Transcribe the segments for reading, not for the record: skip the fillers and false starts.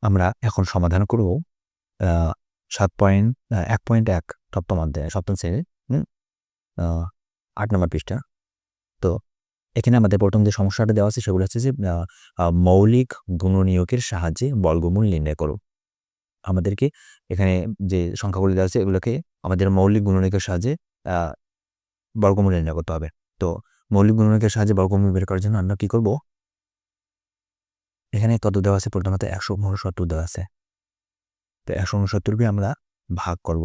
আমরা এখন সমাধান করব 1.1 সপ্তম অধ্যায়, সপ্তম শ্রেণীর ৮ নম্বর পৃষ্ঠা। তো এখানে আমাদের প্রথম যে সমস্যাটা দেওয়া আছে সেগুলো হচ্ছে যে মৌলিক গুণনীয়কের সাহায্যে বর্গমূল নির্ণয় করো। আমাদেরকে এখানে যে সংখ্যাগুলো দেওয়া আছে এগুলোকে আমাদের মৌলিক গুণনীয়কের সাহায্যে বর্গমূল নির্ণয় করতে হবে। তো মৌলিক গুণনীয়কের সাহায্যে বর্গমূল বের করার জন্য আমরা কি করব? এখানে কত দেওয়া আছে? প্রথমত 169 দেওয়া আছে। তো 169কে আমরা ভাগ করব।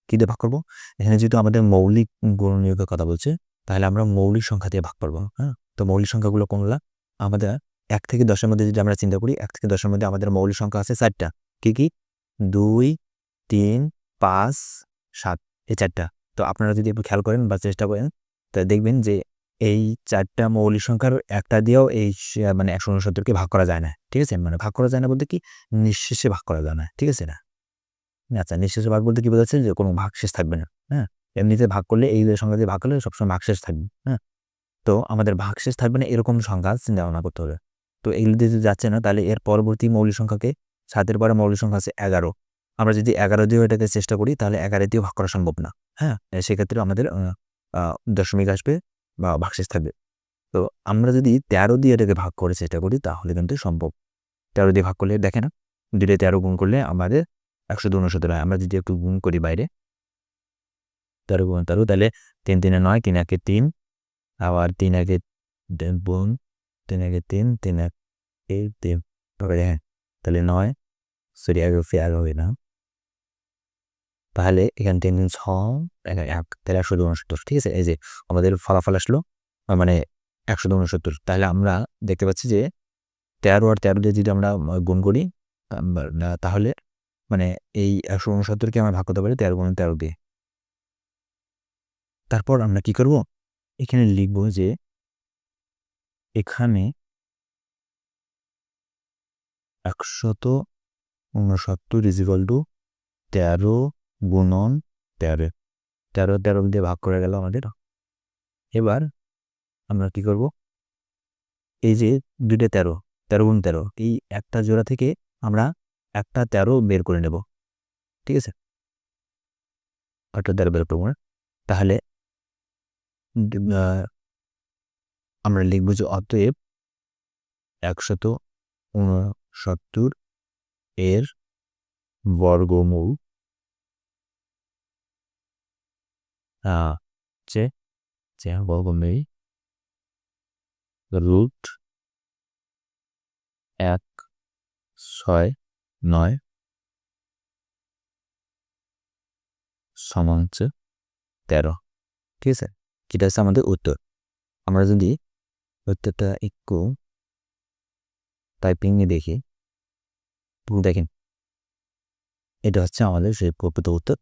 কি দিয়ে ভাগ করব? এখানে যেহেতু আমাদের মৌলিক গুণনীয়কের কথা বলছে, তাহলে আমরা মৌলিক সংখ্যা দিয়ে ভাগ করব। হ্যাঁ? তো মৌলিক সংখ্যাগুলো কোনগুলা? আমাদের 1 থেকে 10 এর মধ্যে যদি আমরা চিন্তা করি, 1 থেকে 10 এর মধ্যে আমাদের মৌলিক সংখ্যা আছে 4টা। কি? 2, 3, 5, 7 এই 4টা। তো আপনারা যদি একটু খেয়াল করেন বা চেষ্টা করেন, তাহলে দেখবেন যে এই 4টা মৌলিক সংখ্যার একটা দিয়েও এই মানে 169কে ভাগ করা যায় না। ঠিক আছে? মানে ভাগ করা যায় না বলতে কি? নিঃশেষে ভাগ করা যায় না। ঠিক আছে না? আচ্ছা, নিঃশেষে ভাগ বলতে কি বোঝাচ্ছে? যে কোনো ভাগশেষ থাকবে না। হ্যাঁ? এমনিতে ভাগ করলে এই সংখ্যা দিয়ে ভাগ করলে সবসময় ভাগশেষ থাকবে। হ্যাঁ? তো আমাদের ভাগশেষ থাকবে না এরকম সংখ্যা চিন্তা ভাবনা করতে হবে। তো এগুলো দিয়ে যদি যাচ্ছে না, তাহলে এর পরবর্তী মৌলিক সংখ্যাকে 7 এর পরে মৌলিক সংখ্যা আছে 11। আমরা যদি 11 দিয়েও এটাকে চেষ্টা করি, তাহলে 11 দিয়েও ভাগ করা সম্ভব না। হ্যাঁ? সেক্ষেত্রে আমাদের দশমিক আসবে বা ভাগশেষ থাকবে। তো আমরা যদি 13 দিয়ে এটাকে ভাগ করে চেষ্টা করি, তাহলে কিন্তু সম্ভব। 13 দিয়ে ভাগ করলে দেখেন, 2 দিয়ে 13 গুণ করলে আমাদের 169 হয়। আমরা যদি একটু গুণ করি বাইরে, 13 গুণ 13, তাহলে 3 3 9, 3 1 3, আবার 3 1 গুণ 3 1 3, 3 1 3, তবে দেখেন তাহলে 9, সরি 11 হবে না। তাহলে এখানে 3 3 6, 1 তাহলে 169। ঠিক আছে? এই যে আমাদের ফলাফল আসলো মানে 169। তাহলে আমরা দেখতে পাচ্ছি যে 13 আর 13 দিয়ে যদি আমরা গুণ করি, তাহলে মানে এই 169কে আমরা ভাগ করতে পারি 13 গুণ 13 দিয়ে। তারপর আমরা কি করব? এখানে লিখব যে এখানে 169 ইজ ইকুয়াল টু 13 গুণন 13। 13 13 দিয়ে ভাগ করে গেল আমাদের। এবার আমরা কি করব? এই যে 2টা 13, 13 গুণ 13, এই একটা জোড়া থেকে আমরা একটা 13 বের করে নেব। ঠিক আছে? একটা 13 বের করব। তাহলে আমরা লিখব যে অতএব 169 এর বর্গমূল বর্গমূল রুট 169 সমান হচ্ছে 13। ঠিক আছে? যেটা হচ্ছে আমাদের উত্তর। আমরা যদি উত্তরটা একটু টাইপিংয়ে দেখি, দেখেন এটা হচ্ছে আমাদের সেই প্রকৃত উত্তর।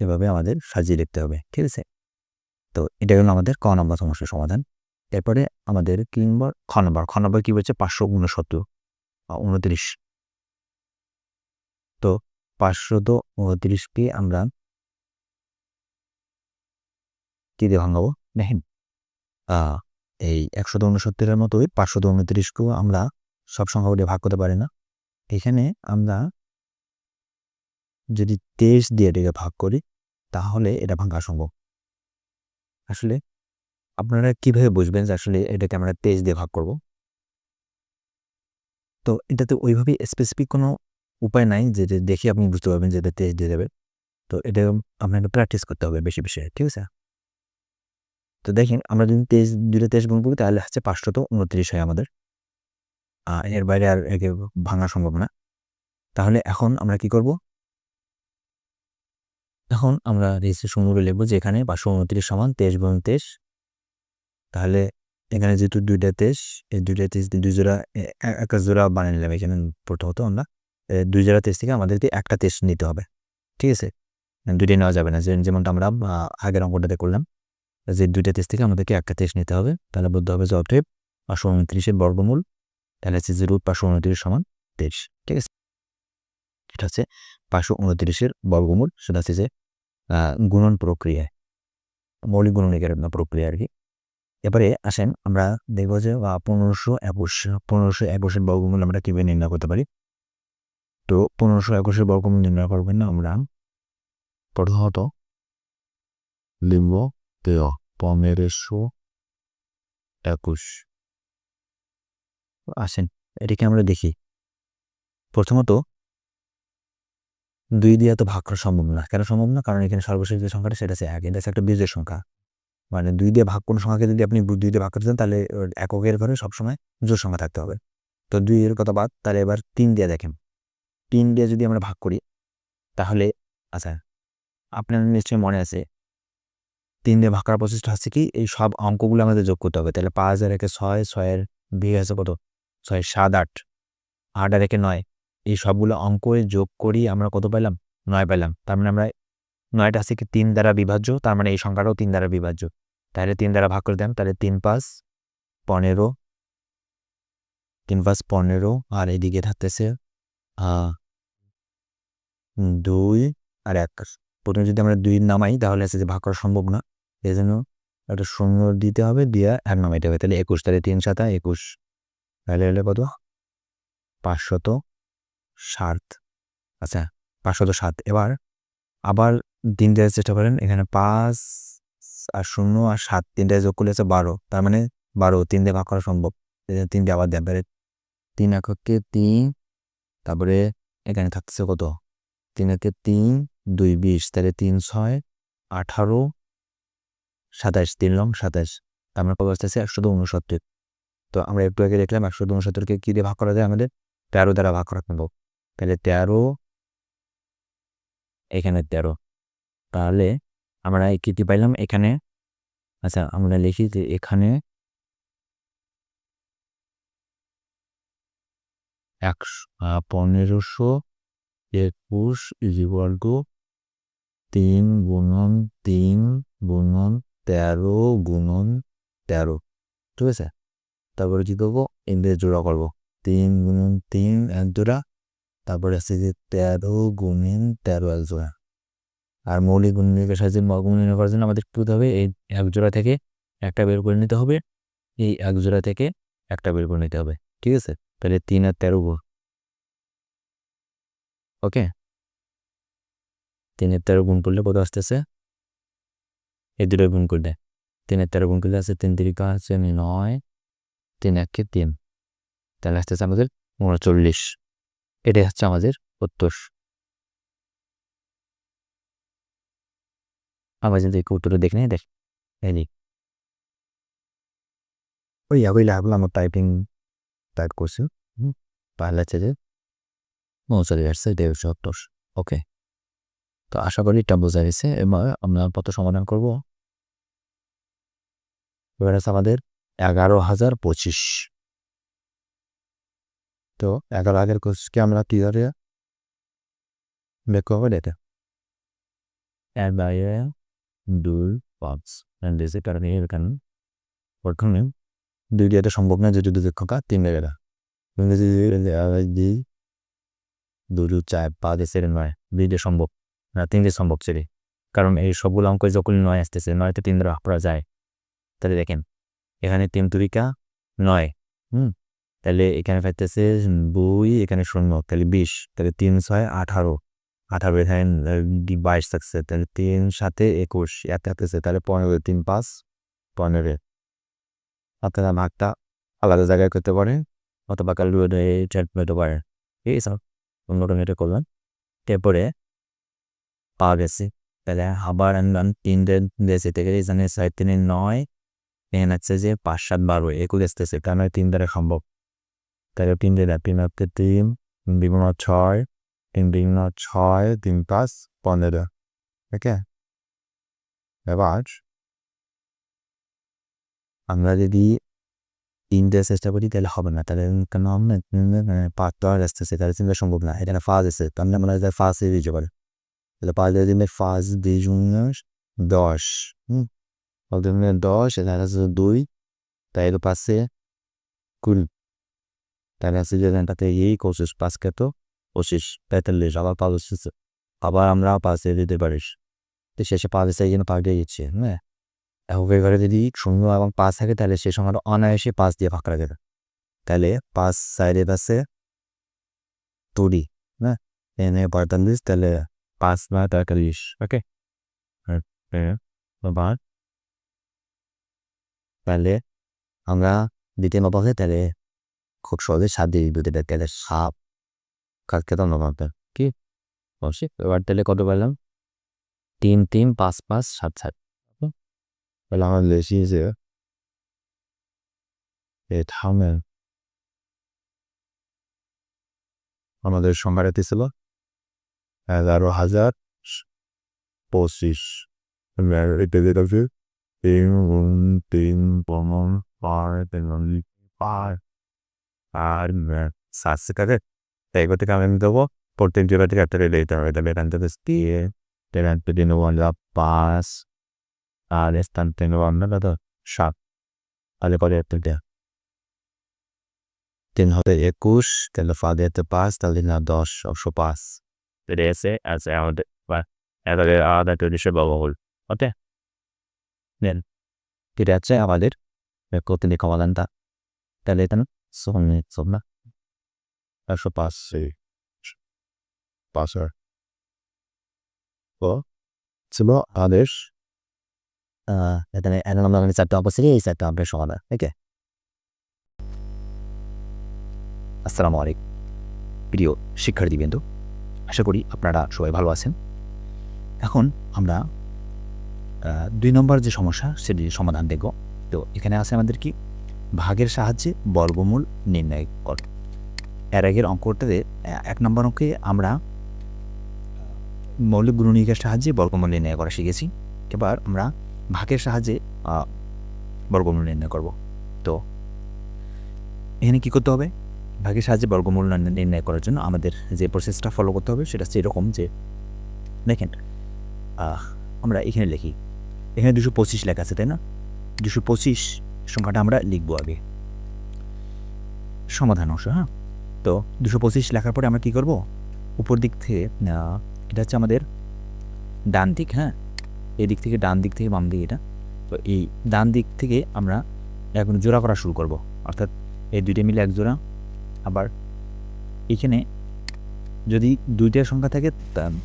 এভাবে আমাদের সাজিয়ে লিখতে হবে। ঠিক আছে? তো এটা হলো আমাদের ক নম্বর সমস্যার সমাধান। এরপরে আমাদের কি নম্বর? খ নম্বর। খ নম্বর কি বলছে? 569, 29। তো 529কে আমরা কি দিয়ে ভাঙাবো? দেখেন এই 169-এর মতোই 529কেও আমরা সব সংখ্যাগুলো ভাগ করতে পারি না। এখানে আমরা যদি 23 দিয়ে এটাকে ভাগ করি, তাহলে এটা ভাঙা সম্ভব। আসলে আপনারা কিভাবে বুঝবেন যে আসলে এটাকে আমরা 23 দিয়ে ভাগ করব? তো এটাতে ওইভাবে স্পেসিফিক কোনো উপায় নাই যে দেখে আপনি বুঝতে পারবেন যে এটা 23 দিয়ে যাবে। তো এটা আপনাকে প্র্যাকটিস করতে হবে বেশি, বেশি। ঠিক আছে? তো দেখেন আমরা যদি 23 2টা 23 গুণ করি, তাহলে হচ্ছে 529 হয় আমাদের। এর বাইরে আর একে ভাঙা সম্ভব না। তাহলে এখন আমরা কি করব? এখন আমরা রেজিস্ট্রেশন করে লিখব যে এখানে 529 সমান 23 গুণ 23। তাহলে এখানে যেহেতু 2টা 23, এই 2টা 23 দিয়ে 2 জোড়া একটা জোড়া বানিয়ে নিলাম এখানে। প্রথমত আমরা 2 জোড়া 23 থেকে আমাদেরকে একটা 23 নিতে হবে। ঠিক আছে? 2টা নেওয়া যাবে না। যেমনটা আমরা আগের অঙ্কটাতে করলাম, যে 2টা 23 থেকে আমাদেরকে একটা 23 নিতে হবে। তাহলে বলতে হবে যে অতএব 529 এর বর্গমূল, তাহলে হচ্ছে যে রুট 529 সমান 23। ঠিক আছে? এটা হচ্ছে 529 এর বর্গমূল। সেটা হচ্ছে যে গুণন প্রক্রিয়ায়, মৌলিক গুণনীয়কের প্রক্রিয়া আর কি। এবারে আসেন আমরা দেখব যে 1521 এর বর্গমূল আমরা কিভাবে নির্ণয় করতে পারি। তো 1521 বর্গমূল নির্ণয় করবেন না আমরা প্রথমত লিখব 1521। আসেন এটিকে আমরা দেখি। প্রথমত 2 দিয়ে তো ভাগ করা সম্ভব না। কেন সম্ভব না? কারণ এখানে সর্বশেষ যে সংখ্যাটা সেটা হচ্ছে 1, এটা হচ্ছে একটা বিজোড় সংখ্যা। মানে 2 দিয়ে ভাগ কোনো সংখ্যাকে যদি আপনি 2 দিয়ে ভাগ করতে চান তাহলে এককের ঘরে সবসময় জোড় সংখ্যা থাকতে হবে। তো 2 এর কথা বাদ, তাহলে এবার 3 দিয়ে দেখেন। 3 দিয়ে যদি আমরা ভাগ করি তাহলে আচ্ছা, আপনার নিশ্চয়ই মনে আছে 3 দিয়ে ভাগ করার প্রসেসটা হচ্ছে কি, এই সব অঙ্কগুলো আমাদের যোগ করতে হবে। তাহলে 5 আর 1 6, 6 এর বিয়োগ আছে কত? 6 7 8, 8 আর 1 9। এই সবগুলো অঙ্কে যোগ করি আমরা কত পাইলাম? 9 পাইলাম। তার মানে আমরা 9টা আছে কি 3 দ্বারা বিভাজ্য, তার মানে এই সংখ্যাটাও 3 দ্বারা বিভাজ্য। তাহলে 3 দ্বারা ভাগ করে দিলাম, তাহলে 3 5 15, 3 5 15 আর এদিকে থাকতেছে 2 আর 1। প্রথমে যদি আমরা 2 নামাই তাহলে আছে যে ভাগ করা সম্ভব না, এই জন্য একটা শূন্য দিতে হবে, দিয়ে 1 নামাইতে হবে। তাহলে 21, তাহলে 3 7 21, তাহলে হলে কত? 560। আচ্ছা 507। এবার আবার 3 দেওয়ার চেষ্টা করেন। এখানে 5 আর 0 আর 7 3টা যোগ করলে আছে 12, তার মানে 12 3 দিয়ে ভাগ করা সম্ভব। 3 দিয়ে আবার দেন, তাহলে 3 এককে 3, তারপরে এখানে থাকছে কত? 3 একে 3 2 20, তাহলে 3 6 18 27, 3 লং 27, তার মানে কত আসতেছে? 169। তো আমরা একটু আগে দেখলাম 169কে কি দিয়ে ভাগ করা যায়? আমাদের 13 দ্বারা ভাগ করা সম্ভব। তাহলে 13, এখানে 13, তাহলে আমরা এই কীটি পাইলাম এখানে। আচ্ছা আমরা লিখি যে এখানে 1521 = 3 গুণন 3 গুণন 13 গুণন 13, ঠিক আছে? তারপরে কি করবো? এদের জোড়া করবো, 3 গুণন 3 এক জোড়া, তারপরে আছে যে 13 গুণন 13 এক জোড়া। আর মৌলিক গুণনীয়কের সাহায্যে বর্গমূল নির্ণয় করার জন্য আমাদের কি করতে হবে? এই এক জোড়া থেকে একটা বের করে নিতে হবে, এই এক জোড়া থেকে একটা বের করে নিতে হবে, ঠিক আছে? তাহলে 3 আর 13 ওকে, 3 আর 13 গুণ করলে কত আসতেছে? এই দুটো গুণ করলে 3 আর 13 গুণ করলে আছে 3 3 আছে 9, 3 1 3, তাহলে আসতেছে আমাদের 39। এটাই হচ্ছে আমাদের উত্তর। আমরা যদি উত্তরটা দেখে নিই, দেখ এই ওই লাগলো আমার টাইপিং টাইপ করছি, তাহলে হচ্ছে যে 39 আসছে, 150। ওকে, তো আশা করি এটা বোঝা গেছে। এবার আমরা কত সমাধান করব? এবার আছে আমাদের 11,025। তো 11 আগের কোষকে আমরা কীভাবে বের করবো? এটা 1/2 5 দিয়েছে, কারণ এখানে প্রথমে 2 দিয়ে সম্ভব না, যদি 2 সংখ্যা 3 লেগে না, যদি 2 4 5 এসে 9 2 দিয়ে সম্ভব না, 3 দিয়ে সম্ভব ছেড়ে, কারণ এই সবগুলো অঙ্ক যখন 9 আসতেছে, 9তে 3 দ্বারা ভাগ করা যায়। তাহলে দেখেন এখানে 3 3 9, তাহলে এখানে পাইতেছে 2, এখানে 0, তাহলে 20, তাহলে 3 6 18, 18 এখানে 22 থাকছে, তাহলে 3 7 21 এত থাকতেছে, তাহলে 15, 3 5 15। আপনারা ভাগটা আলাদা জায়গায় করতে পারেন অথবা ক্যালকুলেটর করতে পারেন, ঠিক আছে? অন্যরকম এটা করলাম, তারপরে পাওয়া গেছে। তাহলে আবার আনলাম 3 দিয়েছে, থেকে এখানে 4 3 9, এখানে হচ্ছে যে 5 7 12 21 আসতেছে, তার মানে 3 দ্বারা সম্ভব। তাহলে 3 দিয়ে 3 হচ্ছে 3 বিভিন্ন 6, 3 বিভিন্ন 6 3 5 15, ওকে। এবার আমরা যদি 3 দিয়ে চেষ্টা করি তাহলে হবে না, তাহলে কেন হবে না? 5 তো আর আসতেছে, তাহলে 3 সম্ভব না, এখানে 5 আছে, তার মানে আমরা 5 এ দিতে পারি। তাহলে 5 দিয়ে দিলে 5 2 10, 10, এখানে আছে 2, তাই 5 20, তাহলে আছে যে এখানটাতে 25, 5 কত 25, 43, আবার 5 আসতেছে, আবার আমরা 5 এ দিতে পারি, তো শেষে 5 এসে এই জন্য 5 দিয়ে দিচ্ছি, হ্যাঁ। এভাবে ঘরে যদি 0 এবং 5 থাকে তাহলে সেই সংখ্যাটা অনায়াসে 5 দিয়ে ভাগ করা যাবে। তাহলে 5 সাইডে আছে 2, হ্যাঁ, এনে 45 তাহলে 5 বা 43 ওকে আবার তাহলে আমরা দ্বিতীয় নবাবে তাহলে খুব সহজে 7 দিয়ে দিতে পারি তাহলে 7 কাজকে তো নবাবে কি অবশ্যই এবার তাহলে কত পেলাম 3 3 5 5 7 7 তাহলে আমার বেশি যে থামেন আমাদের সংখ্যাটা ছিল 11,025 এটা যেটা আছে 3 3 5 আর 7 সেকেন্ডে তাই এবার থেকে আমি দেবো প্রত্যেক জায়গা থেকে একটা রেলে দিতে হবে তাহলে এখান থেকে দিয়ে এখান থেকে নেবো আমরা 5 আর স্থান থেকে নেবো আমরা কত 7 তাহলে পরে একটা দেয়া 3 হবে 21 তাহলে ফাঁদে হতে 5 তাহলে না 10 105 এটা এসে আছে আমাদের বা এবারে আলাদা তৈরি সে ব্যবহার ওকে দেন এটা আছে আমাদের প্রতিদিন সমাধানটা তাহলে এটা না সব না 105 পাঁচের ছিল আদেশ এখানে আমরা চারটা অবশ্যই এই চারটা আমাদের সমাধান ওকে আসসালামু আলাইকুম প্রিয় শিক্ষার্থীবৃন্দ আশা করি আপনারা সবাই ভালো আছেন এখন আমরা 2 নম্বর যে সমস্যা সেটির সমাধান দেখব তো এখানে আছে আমাদের কি ভাগের সাহায্যে বর্গমূল নির্ণয় কর এর আগের অঙ্কটাতে 1 নম্বর অঙ্কে আমরা মৌলিক গুণনীয়কের সাহায্যে বর্গমূল নির্ণয় করা শিখেছি এবার আমরা ভাগের সাহায্যে বর্গমূল নির্ণয় করব তো এখানে কী করতে হবে ভাগের সাহায্যে বর্গমূল নির্ণয় করার জন্য আমাদের যে প্রসেসটা ফলো করতে হবে সেটা হচ্ছে এরকম যে দেখেন আমরা এখানে লিখি এখানে 225 লেখা আছে তাই না 225 সংখ্যাটা আমরা লিখবো আগে সমাধান অংশ হ্যাঁ তো 225 লেখার পরে আমরা কী করব উপর দিক থেকে এটা হচ্ছে আমাদের ডান দিক হ্যাঁ এই দিক থেকে ডান দিক থেকে বাম দিক এটা তো এই ডান দিক থেকে আমরা এখন জোড়া করা শুরু করব অর্থাৎ এই দুইটা মিলে এক জোড়া আবার এখানে যদি দুইটা সংখ্যা থাকে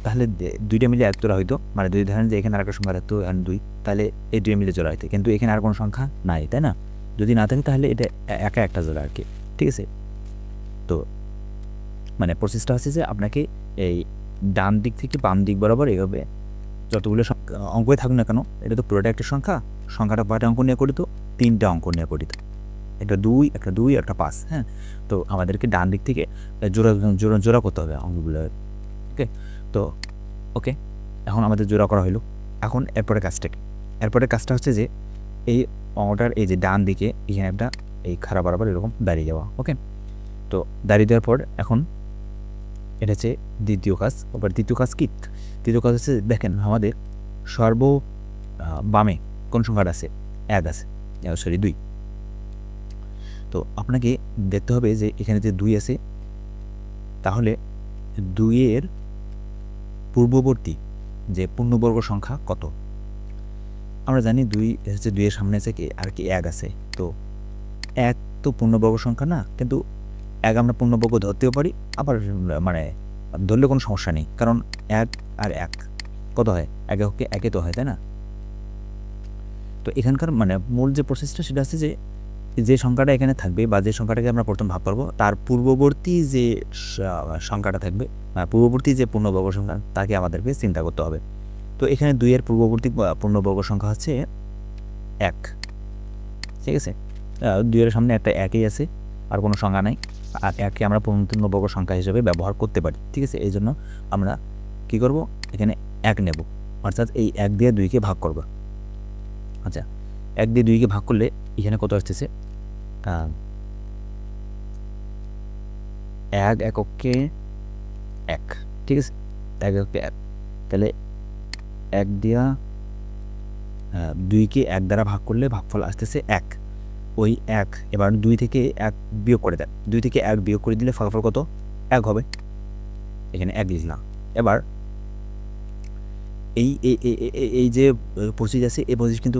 তাহলে দুইটা মিলে এক জোড়া হইতো মানে যদি ধরেন যে এখানে আরেকটা সংখ্যা থাকতো আর 2 তাহলে এই দুই মিলে জোড়া হইতো কিন্তু এখানে আর কোনো সংখ্যা নাই তাই না যদি না থাকে তাহলে এটা একা একটা জোড়া আর কি ঠিক আছে তো মানে প্রসেসটা হচ্ছে যে আপনাকে এই ডান দিক থেকে বাম দিক বরাবর এভাবে যতগুলো অঙ্কই থাকুক না কেন এটা তো পুরোটা একটা সংখ্যাটা কয়টা অঙ্ক নিয়ে করিত 3টা অঙ্ক নিয়ে করিত একটা 2 একটা 5 হ্যাঁ তো আমাদেরকে ডান দিক থেকে জোড়া করতে হবে অঙ্কগুলো ওকে তো ওকে এখন আমাদের জোড়া করা হলো এখন এরপরে কাজটা হচ্ছে যে এই অঙ্কটার এই যে ডান দিকে এখানে একটা এই খারাপ বরাবর এরকম দাঁড়িয়ে যাওয়া ওকে তো দাঁড়িয়ে দেওয়ার পর এখন এটা হচ্ছে দ্বিতীয় কাজ দ্বিতীয় কাজ হচ্ছে দেখেন আমাদের সর্ব বামে কোন সংখ্যাটা আছে 1 আছে সরি 2 তো আপনাকে দেখতে হবে যে এখানে যে 2 আছে তাহলে 2 এর পূর্ববর্তী যে পূর্ণবর্গ সংখ্যা কত আমরা জানি 2 হচ্ছে 2 এর সামনে আছে কি আর কি 1 আছে তো 1 তো পূর্ণবর্গ সংখ্যা না কিন্তু 1 আমরা পূর্ণবর্গ ধরতেও পারি আবার মানে ধরলে কোনো সমস্যা নেই কারণ 1 আর 1 কত হয় 1 তো হয় তাই না তো এখানকার মানে মূল যে প্রসেসটা সেটা হচ্ছে যে সংখ্যাটা এখানে থাকবে বা যে সংখ্যাটাকে আমরা প্রথম ভাগ করবো তার পূর্ববর্তী যে সংখ্যাটা থাকবে পূর্ববর্তী যে পূর্ণবর্গ সংখ্যা তাকে আমাদেরকে চিন্তা করতে হবে তো এখানে 2 এর পূর্ববর্তী পূর্ণবর্গ সংখ্যা হচ্ছে 1 ঠিক আছে 2 এর সামনে একটা 1ই আছে আর কোনো সংখ্যা নাই আর 1কে আমরা পূর্ণবর্গ সংখ্যা হিসেবে ব্যবহার করতে পারি ঠিক আছে এই জন্য আমরা কী করব এখানে 1 নেব অর্থাৎ এই 1 দিয়ে 2কে ভাগ করব আচ্ছা 1 দিয়ে 2কে ভাগ করলে এখানে কত আসতেছে 1 এককে 1 ঠিক আছে 1 এককে 1 তাহলে 1 দিয়া 2কে 1 দ্বারা ভাগ করলে ভাগফল আসতেছে 1 ওই 1 এবার 2 থেকে 1 বিয়োগ করে দেন 2 থেকে 1 বিয়োগ করে দিলে ফলাফল কত 1 হবে এখানে 1 লিখলাম এবার এই যে 25 আছে এই 25 কিন্তু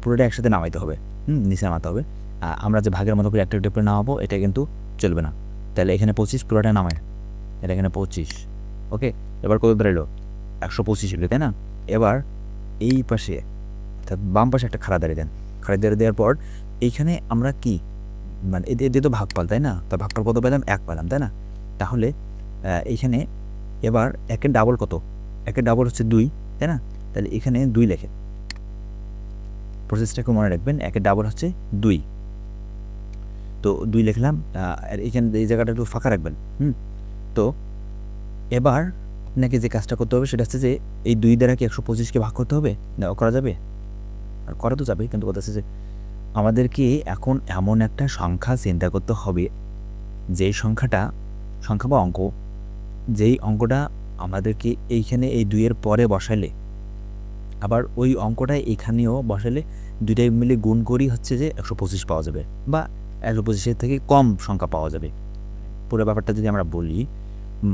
পুরোটা একসাথে নামাইতে হবে নিচে নামাতে হবে আমরা যে ভাগের মতো করে একটা করে নামাবো এটা কিন্তু চলবে না তাহলে এখানে 25 পুরোটা নামায় এটা এখানে 25 ওকে, এবার কত দাঁড়ালো 125 হলো, তাই না? এবার এই পাশে অর্থাৎ বাম পাশে একটা খাড়া দাঁড়িয়ে দেন। খাড়া দাঁড়িয়ে দেওয়ার পর এইখানে আমরা কি মানে এদের তো ভাগফল, তাই না? তা ভাগফল কত পেলাম? 1 পেলাম, তাই না? তাহলে এইখানে এবার 1-এর ডাবল কত? 1-এর ডাবল হচ্ছে 2, তাই না? তাহলে এখানে 2 লেখেন। প্রসেসটাকে মনে রাখবেন, 1-এর ডাবল হচ্ছে 2। তো 2 লিখলাম, আর এইখানে এই জায়গাটা একটু ফাঁকা রাখবেন। তো এবার আপনাকে যে কাজটা করতে হবে সেটা হচ্ছে যে এই 2 দ্বারা কি 125কে ভাগ করতে হবে? না, করা যাবে? আর করা তো যাবে, কিন্তু কথা হচ্ছে যে আমাদেরকে এখন এমন একটা সংখ্যা চিন্তা করতে হবে, যেই সংখ্যা বা অঙ্ক, যেই অঙ্কটা আমাদেরকে এইখানে এই 2 এর পরে বসাইলে আবার ওই অঙ্কটা এখানেও বসালে 2টাই মিলে গুণ করেই হচ্ছে যে 125 পাওয়া যাবে, বা 125-এর থেকে কম সংখ্যা পাওয়া যাবে। পুরো ব্যাপারটা যদি আমরা বলি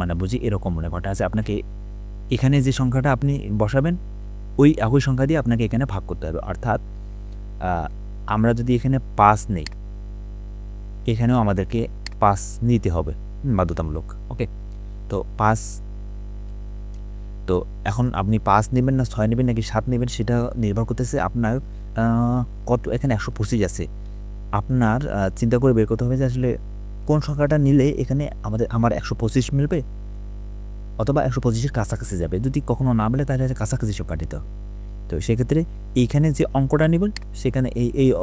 মানে বুঝি এরকম মনে করা আছে, আপনাকে এখানে যে সংখ্যাটা আপনি বসাবেন ওই একই সংখ্যা দিয়ে আপনাকে এখানে ভাগ করতে হবে। অর্থাৎ আমরা যদি এখানে 5 নেই, এখানেও আমাদেরকে 5 নিতে হবে বাধ্যতামূলক। ওকে, তো 5, তো এখন আপনি 5 নেবেন না 6 নেবেন নাকি 7 নেবেন সেটা নির্ভর করতেছে আপনার কত। এখানে 125 আছে, আপনার চিন্তা করে বের করতে হবে যে আসলে কোন সংখ্যাটা নিলে এখানে আমার 125 মিলবে, অথবা 125-এর কাছাকাছি যাবে। যদি কখনো না মেলে তাহলে কাছাকাছি সংখ্যা নিতে হবে। তো সেক্ষেত্রে এইখানে যে অঙ্কটা নেবেন সেখানে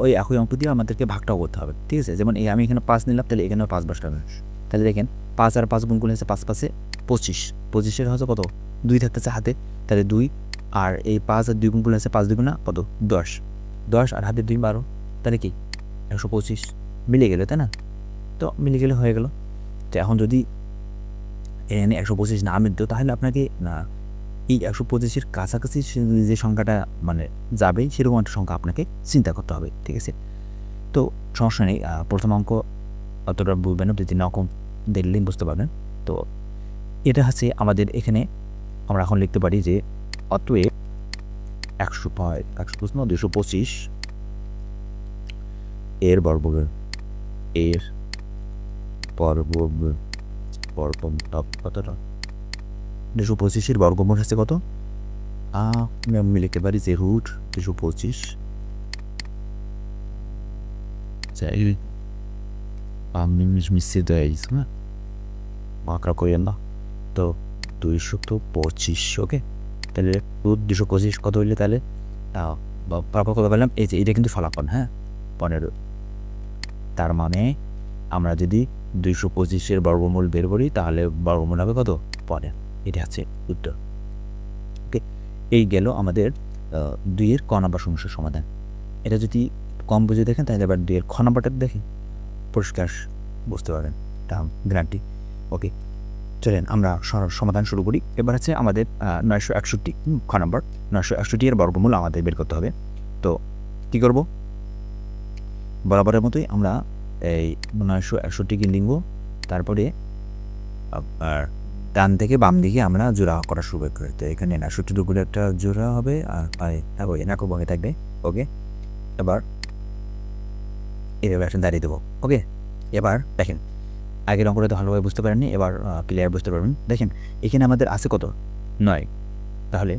ওই একই অঙ্ক দিয়ে আমাদেরকে ভাগটাও করতে হবে, ঠিক আছে? যেমন আমি এখানে 5 নিলাম, তাহলে এখানেও 5 বসাবেন। তাহলে দেখেন 5 আর 5 গুণ করলে হচ্ছে 5 5-এ 25, 25-এর হচ্ছে কত 2 থাকতেছে হাতে, তাহলে 2, আর এই 5 আর 2 গুণ করলে হচ্ছে 5 2 কত 10, 10 আর হাতে 2 12, তাহলে কি 125 মিলে গেল, তাই না? তো মিলে গেলে হয়ে গেল। তো এখন যদি এখানে 125 না মিলতো তাহলে আপনাকে এই 125-এর কাছাকাছি যে সংখ্যাটা মানে যাবে সেরকম একটা সংখ্যা আপনাকে চিন্তা করতে হবে, ঠিক আছে? তো সমস্যা নেই, প্রথম অঙ্ক অতটা বুঝবেন না, 2-3 অঙ্ক দেখলেই বুঝতে পারবেন। তো এটা হচ্ছে আমাদের এখানে আমরা এখন লিখতে পারি যে অতএব 225 এর বর্গমূল, এর বর্গমূল কতটা 225-এর বর্গমূল হচ্ছে কত? আমি লিখতে পারি যে রুট 225, আমি মিশিয়ে দেয় না মাকড়া করেন না, তো 225। ওকে, তাহলে রুট 225 কত হইলে তাহলে ফলাফল কত পেলাম? এই যে এটা কিন্তু ফলাফল, হ্যাঁ 15। তার মানে আমরা যদি 225-এর বর্গমূল বের করি তাহলে বর্গমূল হবে কত? 15। এটা হচ্ছে উত্তর। ওকে, এই গেল আমাদের 2-এর ক নাম্বার সমস্যার সমাধান। এটা যদি কম বুঝে দেখেন তাহলে আবার 2-এর খ নাম্বারটা দেখেন, পরিষ্কার বুঝতে পারবেন, এটা গ্যারান্টি। ওকে, চলেন আমরা সমাধান শুরু করি। এবার হচ্ছে আমাদের 961 খ নাম্বার, 961-এর বর্গমূল আমাদের বের করতে হবে। তো কী করব? বরাবরের মতোই আমরা এই 961-কে লিখব, তারপরে আর ডান থেকে বাম দিকে আমরা জোড়া করা শুরু করি। তো এখানে 69 উপরে একটা জোড়া হবে আর এনাকো ভাগে থাকবে। ওকে, এবার এভাবে একটা দাঁড়িয়ে দেবো। ওকে, এবার দেখেন আগের অঙ্কটা তো ভালোভাবে বুঝতে পারেননি, এবার ক্লিয়ার বুঝতে পারবেন। দেখেন এখানে আমাদের আছে কত? 9। তাহলে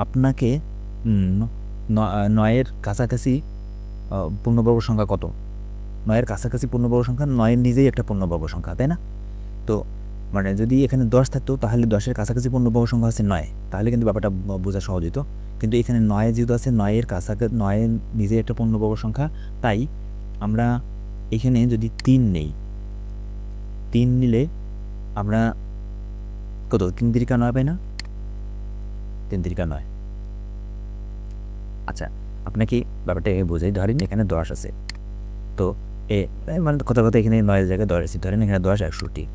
আপনাকে 9-এর কাছাকাছি পূর্ণবর্গ সংখ্যা কত? 9-এর কাছাকাছি পূর্ণবর্গ সংখ্যা 9-এর নিজেই একটা পূর্ণবর্গ সংখ্যা, তাই না? তো মানে যদি এখানে 10 থাকতো তাহলে 10-এর কাছাকাছি পূর্ণবর্গ সংখ্যা হচ্ছে 9, তাহলে কিন্তু ব্যাপারটা বোঝা সহজ হতো। কিন্তু এখানে 9 যেহেতু আছে, 9-এর কাছাকাছি 9-এর নিজেই একটা পূর্ণবর্গ সংখ্যা, তাই আমরা এখানে যদি 3 নেই, 3 নিলে আমরা কত 3 3 9 পাই না? 3 3 9। আচ্ছা, আপনাকে ব্যাপারটা বোঝাই। ধরেন এখানে 10 আছে, তো মানে কথা এখানে 9-এর জায়গায় 10 আছে, ধরেন এখানে 10 61।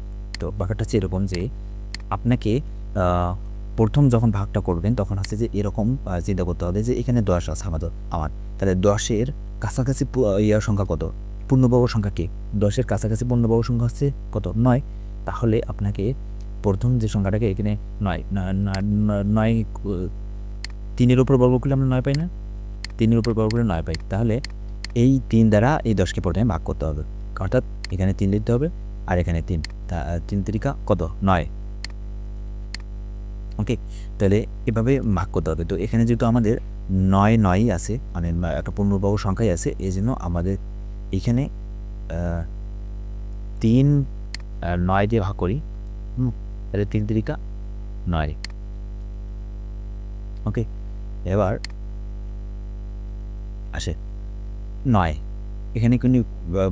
তো ব্যাপারটা হচ্ছে এরকম যে আপনাকে প্রথম যখন ভাগটা করবেন তখন হচ্ছে যে এরকম চিন্তা করতে হবে যে এখানে 10 আছে আমার, তাহলে 10-এর কাছাকাছি সংখ্যা কত? পূর্ণবর্গ সংখ্যা কি? 10-এর কাছাকাছি পূর্ণবর্গ সংখ্যা হচ্ছে কত? 9। তাহলে আপনাকে প্রথম যে সংখ্যাটাকে এখানে 9 3-এর উপর বর্গ করলে আমরা 9 পাই না? 3-এর উপর বর্গ করলে 9 পাই। তাহলে এই 3 দ্বারা এই 10কে প্রথমে ভাগ করতে হবে, অর্থাৎ এখানে 3 লিখতে হবে আর এখানে 3, 3 3 কত? 9। ওকে, তাহলে এভাবে ভাগ করতে হবে। তো এখানে যেহেতু আমাদের ৯ আছে, মানে একটা পূর্ণবর্গ সংখ্যাই আছে, এই জন্য আমাদের এখানে ৩ ৯ দিয়ে ভাগ করি। তাহলে ৩ তিরিকা ৯। ওকে, এবার আসে ৯, এখানে কোনো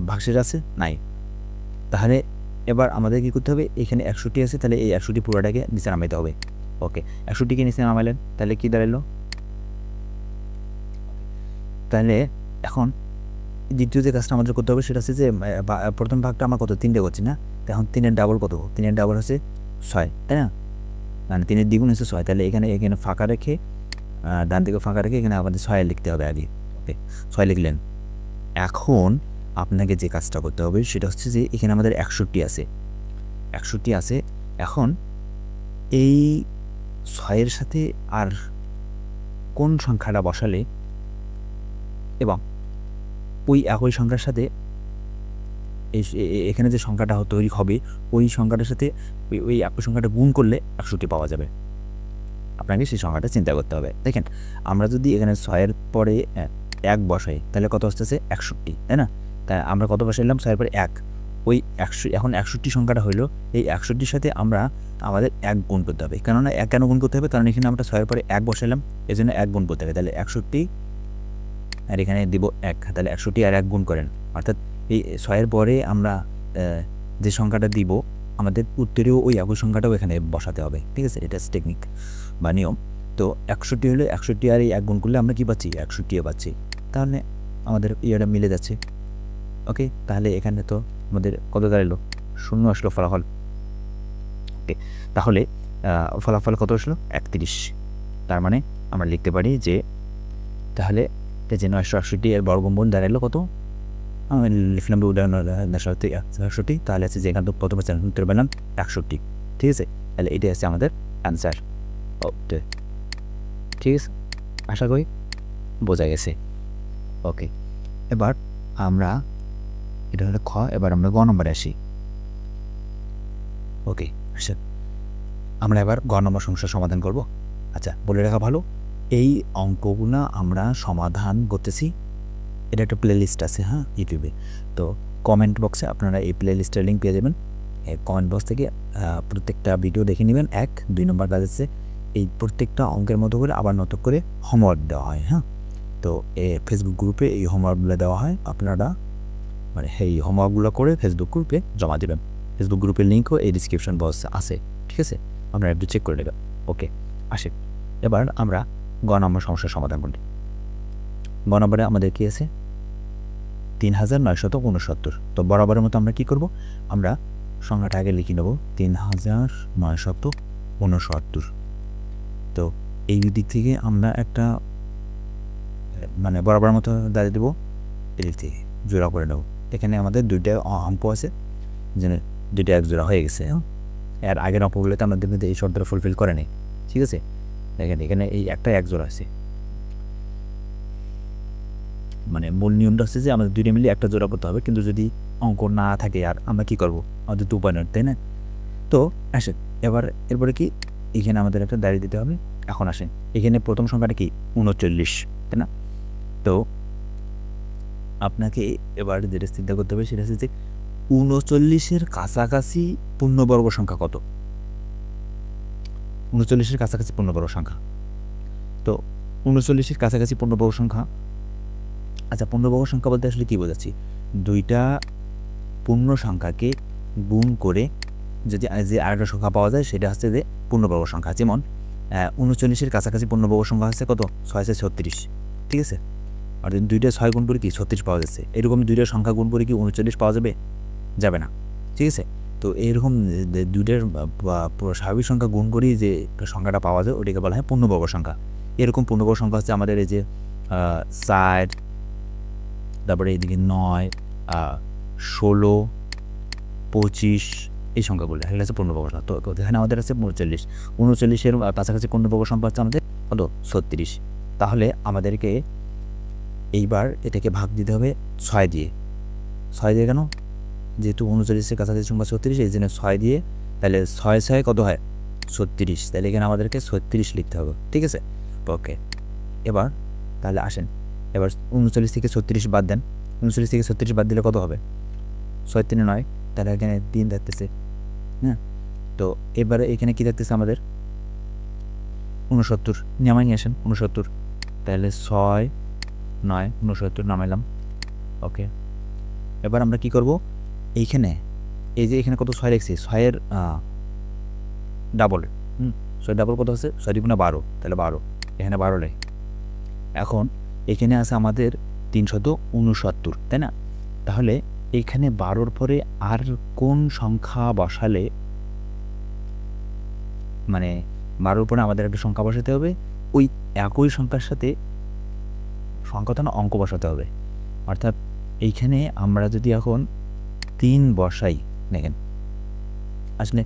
ভাগশেষ আছে? নাই। তাহলে এবার আমাদের কী করতে হবে? এখানে ৬১ আছে, তাহলে এই ৬১ পুরোটাকে নিচে নামাইতে হবে। ওকে, ৬১কে নিচে নামাইলেন, তাহলে কী দাঁড়ালো? তাহলে এখন দ্বিতীয় যে কাজটা আমাদের করতে হবে সেটা হচ্ছে যে প্রথম ভাগটা আমরা কত? ৩ করছি না? তো এখন ৩-এর ডাবল কত? ৩-এর ডাবল হচ্ছে ৬, তাই না? মানে ৩-এর দ্বিগুণ হচ্ছে ৬, তাহলে এখানে ফাঁকা রেখে ডান দিকে ফাঁকা রেখে এখানে আমাদের ৬ লিখতে হবে আগে। ওকে, ৬ লিখলেন। এখন আপনাকে যে কাজটা করতে হবে সেটা হচ্ছে যে এখানে আমাদের ৬১ আছে, ৬১ আছে। এখন এই ৬-এর সাথে আর কোন সংখ্যাটা বসালে এবং ওই একই সংখ্যার সাথে এখানে যে সংখ্যাটা তৈরি হবে ওই সংখ্যাটার সাথে ওই একই সংখ্যাটা গুণ করলে ৬১ পাওয়া যাবে। আপনাকে সেই সংখ্যাটা চিন্তা করতে হবে। দেখেন, আমরা যদি এখানে ৬-এর পরে ১ বসাই তাহলে কত আসতেছে? ৬১, তাই না? তাই আমরা কত বসাইলাম? ৬-এর পরে ১। ওই ১০০ এখন ৬১ সংখ্যাটা হইলো, এই ৬১-র সাথে আমাদের ১ গুণ করতে হবে। কেননা ১ কেন গুণ করতে হবে? কারণ এখানে আমরা ৬-এর পরে ১ বসাইলাম, এজন্য ১ গুণ করতে হবে। তাহলে ৬১ আর এখানে দিব ১, তাহলে ৬১ আর ১ গুণ করেন। অর্থাৎ এই ৬-এর পরে আমরা যে সংখ্যাটা দিব আমাদের উত্তরেও ওই একই সংখ্যাটাও এখানে বসাতে হবে। ঠিক আছে? এটা টেকনিক বা নিয়ম। তো ৬১ হলে ৬১ আর এই ১ গুণ করলে আমরা কী পাচ্ছি? ৬১ পাচ্ছি। তাহলে আমাদের ইয়েটা মিলে যাচ্ছে। ওকে, তাহলে এখানে তো আমাদের কত দাঁড়ালো? ০ আসলো ফলাফল। ওকে, তাহলে ফলাফল কত আসলো? ৩১। তার মানে আমরা লিখতে পারি যে তাহলে এই যে ৯৬৮ এর বর্গমূল দাঁড়ালো কত? লিখলাম উদাহরণ ৬৬, তাহলে আছে যে এখান থেকে প্রথমে উত্তর পেলাম ৬১। ঠিক আছে? তাহলে এটাই আছে আমাদের অ্যান্সার। ওকে, ঠিক আছে, আশা করি বোঝা গেছে। ওকে, এবার আমরা এটা হলো খ, এবার আমরা গ নম্বরে আসি। ওকে, আচ্ছা, আমরা এবার গ নম্বর সমস্যার সমাধান করব। আচ্ছা, বলে রাখা ভালো, এই অঙ্কগুলো আমরা সমাধান করতেছি, এটা একটা প্লে লিস্ট আছে, হ্যাঁ, ইউটিউবে। তো কমেন্ট বক্সে আপনারা এই প্লে লিস্টের লিঙ্ক পেয়ে যাবেন। কমেন্ট বক্স থেকে প্রত্যেকটা ভিডিও দেখে নেবেন। ২ নম্বর কাজ হচ্ছে এই প্রত্যেকটা অঙ্কের মতো করে আবার নতুন করে হোমওয়ার্ক দেওয়া হয়, হ্যাঁ। তো ফেসবুক গ্রুপে এই হোমওয়ার্কগুলো দেওয়া হয়, আপনারা মানে এই হোমওয়ার্কগুলো করে ফেসবুক গ্রুপে জমা দেবেন। ফেসবুক গ্রুপের লিঙ্কও এই ডিসক্রিপশন বক্সে আছে, ঠিক আছে? আপনারা একটু চেক করে নেবেন। ওকে, আসে এবার আমরা গ নম্বর সমস্যার সমাধান করি। গ নম্বরে আমাদের কী আছে? ৩৯৬৯। তো বরাবরের মতো আমরা কী করব? আমরা সংখ্যাটা আগে লিখে নেব ৩৯৬৯। তো এই দিক থেকে আমরা একটা মানে বরাবরের মতো দাঁড়িয়ে দেবো, এদিক থেকে জোড়া করে নেব। এখানে আমাদের ২টা অঙ্ক আছে, যে ২টা এক জোড়া হয়ে গেছে। এর আগের অঙ্কগুলোতে আমরা দেখবেন এই শর্তটা ফুলফিল করে নেই, ঠিক আছে? দেখেন এখানে এই একটা এক জোড়া আছে, মানে মূল নিয়মটা হচ্ছে যে আমাদের ২টা মিলে একটা জোড়া করতে হবে। কিন্তু যদি অঙ্ক না থাকে আর আমরা কী করবো? আমাদের তো উপায় নেই, তাই না? তো আসেন এবার এরপরে কি এখানে আমাদের একটা দাঁড়িয়ে দিতে হবে। এখন আসেন এখানে প্রথম সংখ্যাটা কি? ৩৯, তাই না? তো আপনাকে এবার যেটা চিন্তা করতে হবে সেটা হচ্ছে যে ৩৯-এর কাছাকাছি পূর্ণবর্গ সংখ্যা কত? ৩৯-এর কাছাকাছি পূর্ণবর্গ সংখ্যা। তো ৩৯-এর কাছাকাছি পূর্ণবর্গ সংখ্যা, আচ্ছা, পূর্ণবর্গ সংখ্যা বলতে আসলে কী বোঝাচ্ছি? ২টা পূর্ণ সংখ্যাকে গুণ করে যদি যে আরেকটা সংখ্যা পাওয়া যায় সেটা হচ্ছে যে পূর্ণবর্গ সংখ্যা। যেমন ৩৯-এর কাছাকাছি পূর্ণবর্গ সংখ্যা হচ্ছে কত? ৬-৩৬, ঠিক আছে? আর যদি ২টা ৬ গুণ করে কি ৩৬ পাওয়া যাচ্ছে। এরকম ২টা সংখ্যা গুণ করে কি ৩৯ পাওয়া যাবে? যাবে না, ঠিক আছে? তো এরকম ২টার স্বাভাবিক সংখ্যা গুণ করেই যে সংখ্যাটা পাওয়া যায় ওটাকে বলা হয় পূর্ণবর্গ সংখ্যা। এরকম পূর্ণবর্গ সংখ্যা হচ্ছে আমাদের এই যে ৪, তারপরে এদিকে ৯, ১৬, ২৫, এই সংখ্যাগুলো এগুলো হচ্ছে পূর্ণবর্গ সংখ্যা। তো এখানে আমাদের আছে ৩৯। ৩৯-এর কাছাকাছি পূর্ণবর্গ সংখ্যা হচ্ছে আমাদের কত? ৩৬। তাহলে আমাদেরকে এইবার এটাকে ভাগ দিতে হবে ৬ দিয়ে। ৬ দিয়ে কেন? যেহেতু ৩৯-এর কাছাকাছি সংখ্যা ৩৬, এই জন্য ৬ দিয়ে, তাহলে ৬ কত হয়? 36, তাহলে এখানে আমাদেরকে 36 লিখতে হবে, ঠিক আছে? ওকে, এবার তাহলে আসেন, এবার 39 থেকে 36 বাদ দেন। 39 থেকে 36 বাদ দিলে কত হবে? 6 3 9, তাহলে এখানে 3 থাকতেছে। হ্যাঁ, তো এবারে এখানে কী থাকতেছে আমাদের? 69 নামাই নিয়ে আসেন। 69, তাহলে 6 9 69 নামাইলাম। ওকে, এবার আমরা কি করব? এইখানে এই যে এখানে কত 6 লিখছি, 6-এর ডাবল। 6 ডাবল কত আছে? 6 2 12, তাহলে 12, এখানে 12 লাই। এখন এখানে আছে আমাদের 369, তাই না? তাহলে এখানে 12-র পরে আর কোন সংখ্যা বসালে, মানে 12-র পরে আমাদের একটা সংখ্যা বসাতে হবে, ওই একই সংখ্যার সাথে সংখ্যাটা না অঙ্ক বসাতে হবে। অর্থাৎ এইখানে আমরা যদি এখন 3 বসাই, দেখেন আসলে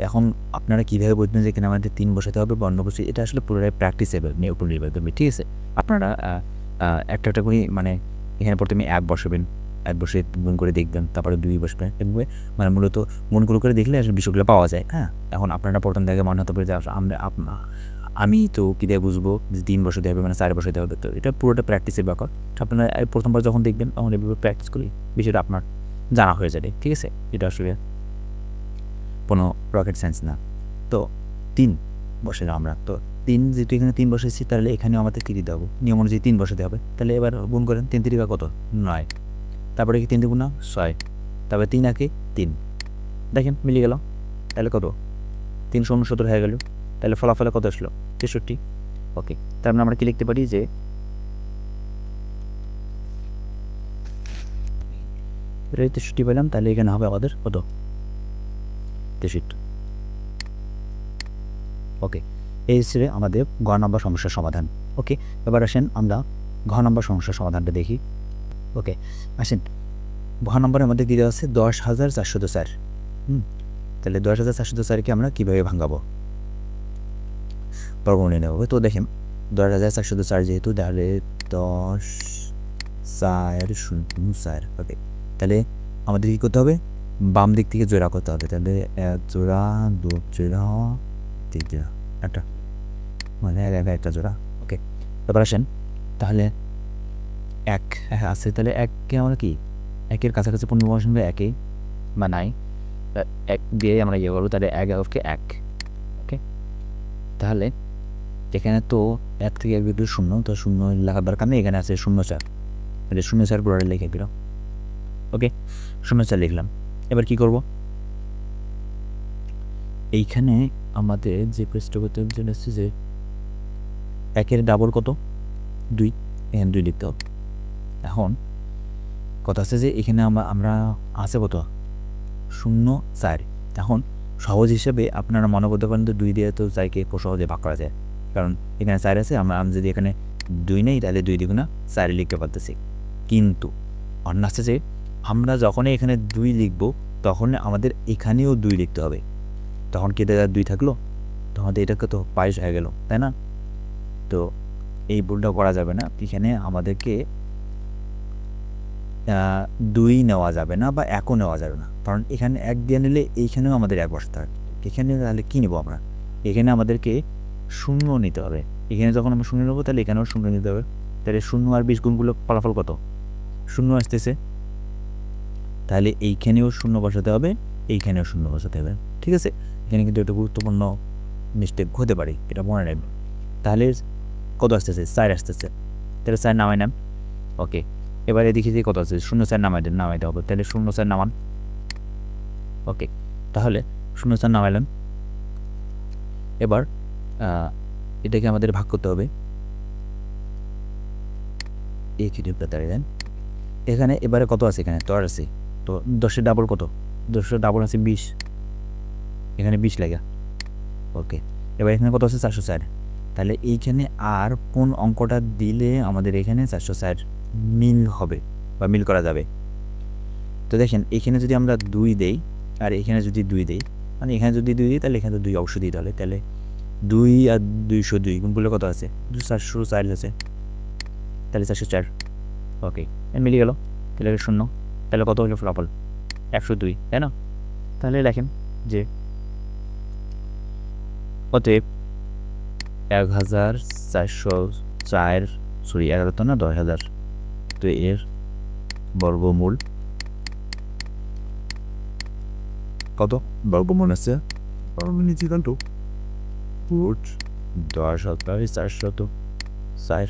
এখন আপনারা কীভাবে বুঝবেন যে এখানে আমাদের 3 বসাতে হবে বা অন্য কিছু, এটা আসলে পুরোটাই প্র্যাকটিসের উপর নির্ভর করবে, ঠিক আছে? আপনারা একটা একটা করে, মানে এখানে প্রথমে 1 বসাবেন, 1 বসে গুণ করে দেখবেন, তারপরে 2 বসবেন, এভাবে মানে মূলত গুণগুলো করে দেখলে আসলে বিষয়গুলো পাওয়া যায়। হ্যাঁ, এখন আপনারা প্রথম থেকে মনে হতে পারে যে আমি তো কী দিয়ে বুঝবো যে 3 বসাতে হবে, মানে 4 বসাতে হবে? তো এটা পুরোটা প্র্যাকটিসের ব্যাপার। আপনারা প্রথমবার যখন দেখবেন তখন এভাবে প্র্যাকটিস করি বিষয়টা আপনার জানা হয়ে যাবে, ঠিক আছে? এটা আসলে কোনো রকেট সায়েন্স না। তো 3 বসালাম আমরা, তো 3 যেহেতু এখানে 3 বসাইছি, তাহলে এখানেও আমাদের কী দিতে হবে? নিয়ম অনুযায়ী 3 বসাতে হবে। তাহলে এবার গুণ করেন, 3 3 কত? 9, তারপরে কি 3 2 6, তারপরে 3 একে 3, দেখেন মিলে গেল। তাহলে কত? 369 হয়ে গেল। তাহলে ফলাফলে কত আসলো? 63। ওকে, তার মানে আমরা কি লিখতে পারি যে 63 পেলাম, তাহলে এখানে হবে আমাদের কত? 63। ওকে, এই ছিল আমাদের ঘ নম্বর সমস্যার সমাধান। ওকে, এবার আসেন আমরা ঘ নম্বর সমস্যার সমাধানটা দেখি। ওকে, আসেন, ঘ নম্বরের মধ্যে দিয়ে দেওয়া আছে 10,404। তাহলে 10,404কে আমরা কীভাবে ভাঙাবো? বর্গমূল নিয়ে নেব। তো দেখেন 10,404 যেহেতু, তাহলে 10 4 0 4। ওকে, তাহলে আমাদের কী করতে হবে? বাম দিক থেকে জোড়া করতে হবে। তাহলে 1 জোড়া, 2 জোড়া, 3 জোড়া, একটা, মানে একটা জোড়া। ওকে, এবার আসেন, তাহলে 1 আছে, তাহলে 1কে আমরা কি 1-এর কাছাকাছি পুনর্বসন হবে 1-এ বা নাই, 1 দিয়ে আমরা ইয়ে করবো, তাহলে 1 1 1। ওকে, তাহলে এখানে তো 1 থেকে 1 বিয়োগ 0, তো 0 লেখার দরকার নেই, এখানে আছে 0 4, তাহলে 0 4 পুরোটা লিখে দিলাম। ওকে, 0 4 লিখলাম। এবার কি করব? এইখানে আমাদের যে চেষ্টা করতে হচ্ছে যে 1-এর ডাবল কত? 2, এখানে 2 লিখতে হবে। এখন কথা আছে যে এখানে আমরা আছে কত? 0 4। এখন সহজ হিসেবে আপনারা মনে করতে পারেন, তো 2 দিয়ে তো 4কে সহজে ভাগ করা যায়, কারণ এখানে 4 আছে, আমরা যদি এখানে 2 নেই, তাহলে 2 দ্বিগুণা 4 লিখতে পারতেছি। কিন্তু অন্য আছে যে আমরা যখনই এখানে 2 লিখব, তখন আমাদের এখানেও 2 লিখতে হবে। তখন কি 2 থাকলো? তখন এটা কত? 22 হয়ে গেল, তাই না? তো এই ভুলটা করা যাবে না। এখানে আমাদেরকে 2 নেওয়া যাবে না বা 1ও নেওয়া যাবে না, কারণ এখানে 1 দিয়ে নিলে এইখানেও আমাদের 1 বসাতে হবে। এখানে তাহলে কী নেব আমরা? এখানে আমাদেরকে 0 নিতে হবে। এখানে যখন আমরা 0 নেব, তাহলে এখানেও 0 নিতে হবে। তাহলে 0 আর 20 গুণগুলো ফলাফল কত? 0 আসতেছে। তাহলে এইখানেও 0 বসাতে হবে, এইখানেও 0 বসাতে হবে, ঠিক আছে? এখানে কিন্তু একটা গুরুত্বপূর্ণ মিস্টেক হতে পারে, এটা মনে রাখবেন। তাহলে কত আসতেছে? 4 আসতেছে। তাহলে 4 নামাই নাম। ওকে, এবারে দেখি যে কত আছে? 0 4 নামাইতে হবে। তাহলে 0 4 নামান। ওকে, তাহলে 0 4 নামাইলাম। এবার এটাকে আমাদের ভাগ করতে হবে। এই কিউবটা দাঁড়িয়ে দেন। এখানে এবারে কত আছে? এখানে 10 আছে। তো 10-এর ডাবল কত? 10-এর ডাবল আছে 20, এখানে 20 লেখা। ওকে, এবার এখানে কত আছে? 404। তাহলে এইখানে আর কোন অঙ্কটা দিলে আমাদের এখানে 404 মিল হবে বা মিল করা যাবে? তো দেখেন, এখানে যদি আমরা 2 দেই আর এখানে যদি 2 দেই, মানে এখানে যদি 2 দিই, তাহলে এখানে তো 2 অবশ্যই দিতে হবে। তাহলে 2 আর 202 গুণ করলে কত আছে? 404 আছে, তাহলে 404। ওকে, মিলে গেল। তাহলে 0, তাহলে কত হলো ফলাফল? 102, তাই না? তাহলে দেখেন যে অতএব 1404 11 তো না 10,000, তো এর বর্গমূল কত? বর্গমূল আছে বর্গমূল ইজ ইকুয়াল টু রুট 10,404।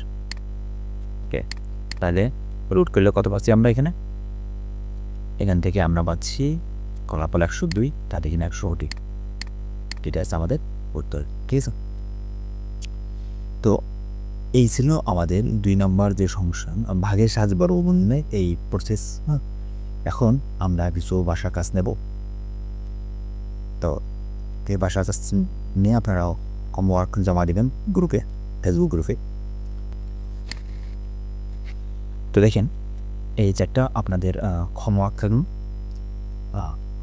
ওকে, তাহলে রুট করলে কত পাচ্ছি আমরা এখান থেকে আমরা পাচ্ছি ফলাফল 102, তার এখানে 100টি। এটা আছে আমাদের উত্তর। ঠিক আছে, তো এই ছিল আমাদের 2 নম্বর যে সমস্যা, ভাগের সাহায্যে বর্গমূলে এই প্রসেস। এখন আমরা কিছু ভাষা কাজ নেব। তো এই ভাষা কাজ নিয়ে আপনারাও হোমওয়ার্ক জমা দেবেন গ্রুপে, ফেসবুক গ্রুপে। তো দেখেন, এই চারটা আপনাদের হোমওয়ার্ক থাকুন,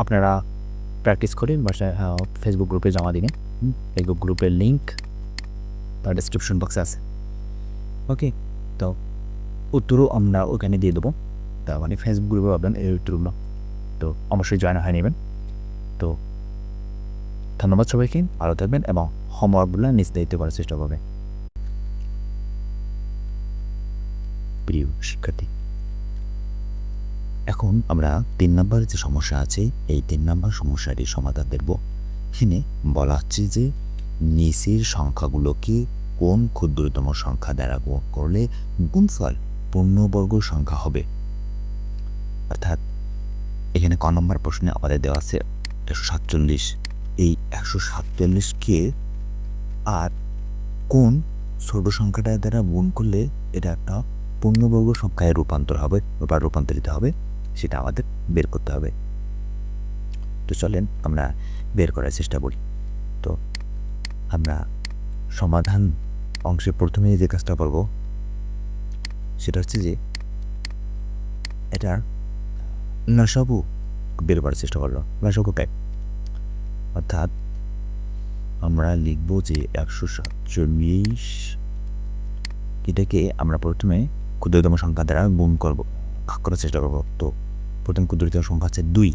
আপনারা প্র্যাকটিস করে বাসায় ফেসবুক গ্রুপে জমা দিবেন। ফেসবুক গ্রুপের লিঙ্ক তার ডিসক্রিপশন বক্সে আছে। ওকে, তো উত্তরও আমরা ওখানে দিয়ে দেবো। তার মানে ফেসবুক গ্রুপে পাবেন এই উত্তরগুলো, তো অবশ্যই জয়েন হয়ে নেবেন। তো ধন্যবাদ সবাইকে, ভালো থাকবেন এবং হোমওয়ার্কগুলো নিজ দায়িত্ব করার চেষ্টা করবেন। প্রিয় শিক্ষার্থী, এখন আমরা 3 নম্বর যে সমস্যা আছে, এই 3 নম্বর সমস্যাটির সমাধান দেখব। এখানে বলা হচ্ছে যে নিচের সংখ্যাগুলোকে কোন ক্ষুদ্রতম সংখ্যা দ্বারা গুণ করলে গুণফল পূর্ণবর্গ সংখ্যা হবে। অর্থাৎ এখানে ক নম্বর প্রশ্নে আমাদের দেওয়া আছে 147। এই 147কে আর কোন ছোট সংখ্যাটা দ্বারা গুণ করলে এটা একটা পূর্ণবর্গ সংখ্যায় রূপান্তর হবে বা রূপান্তরিত হবে, সেটা আমাদের বের করতে হবে। তো চলেন আমরা বের করার চেষ্টা করি। তো আমরা সমাধান অংশে প্রথমে যে কাজটা করব সেটা হচ্ছে যে এটার লসাগু বের করার চেষ্টা করলো। লসাগু টাইপ, অর্থাৎ আমরা লিখব যে 147, এটাকে আমরা প্রথমে ক্ষুদ্রতম সংখ্যা দ্বারা গুণ করব, ভাগ করার চেষ্টা করব। তো প্রথম ক্ষুদ্রতম সংখ্যা হচ্ছে 2।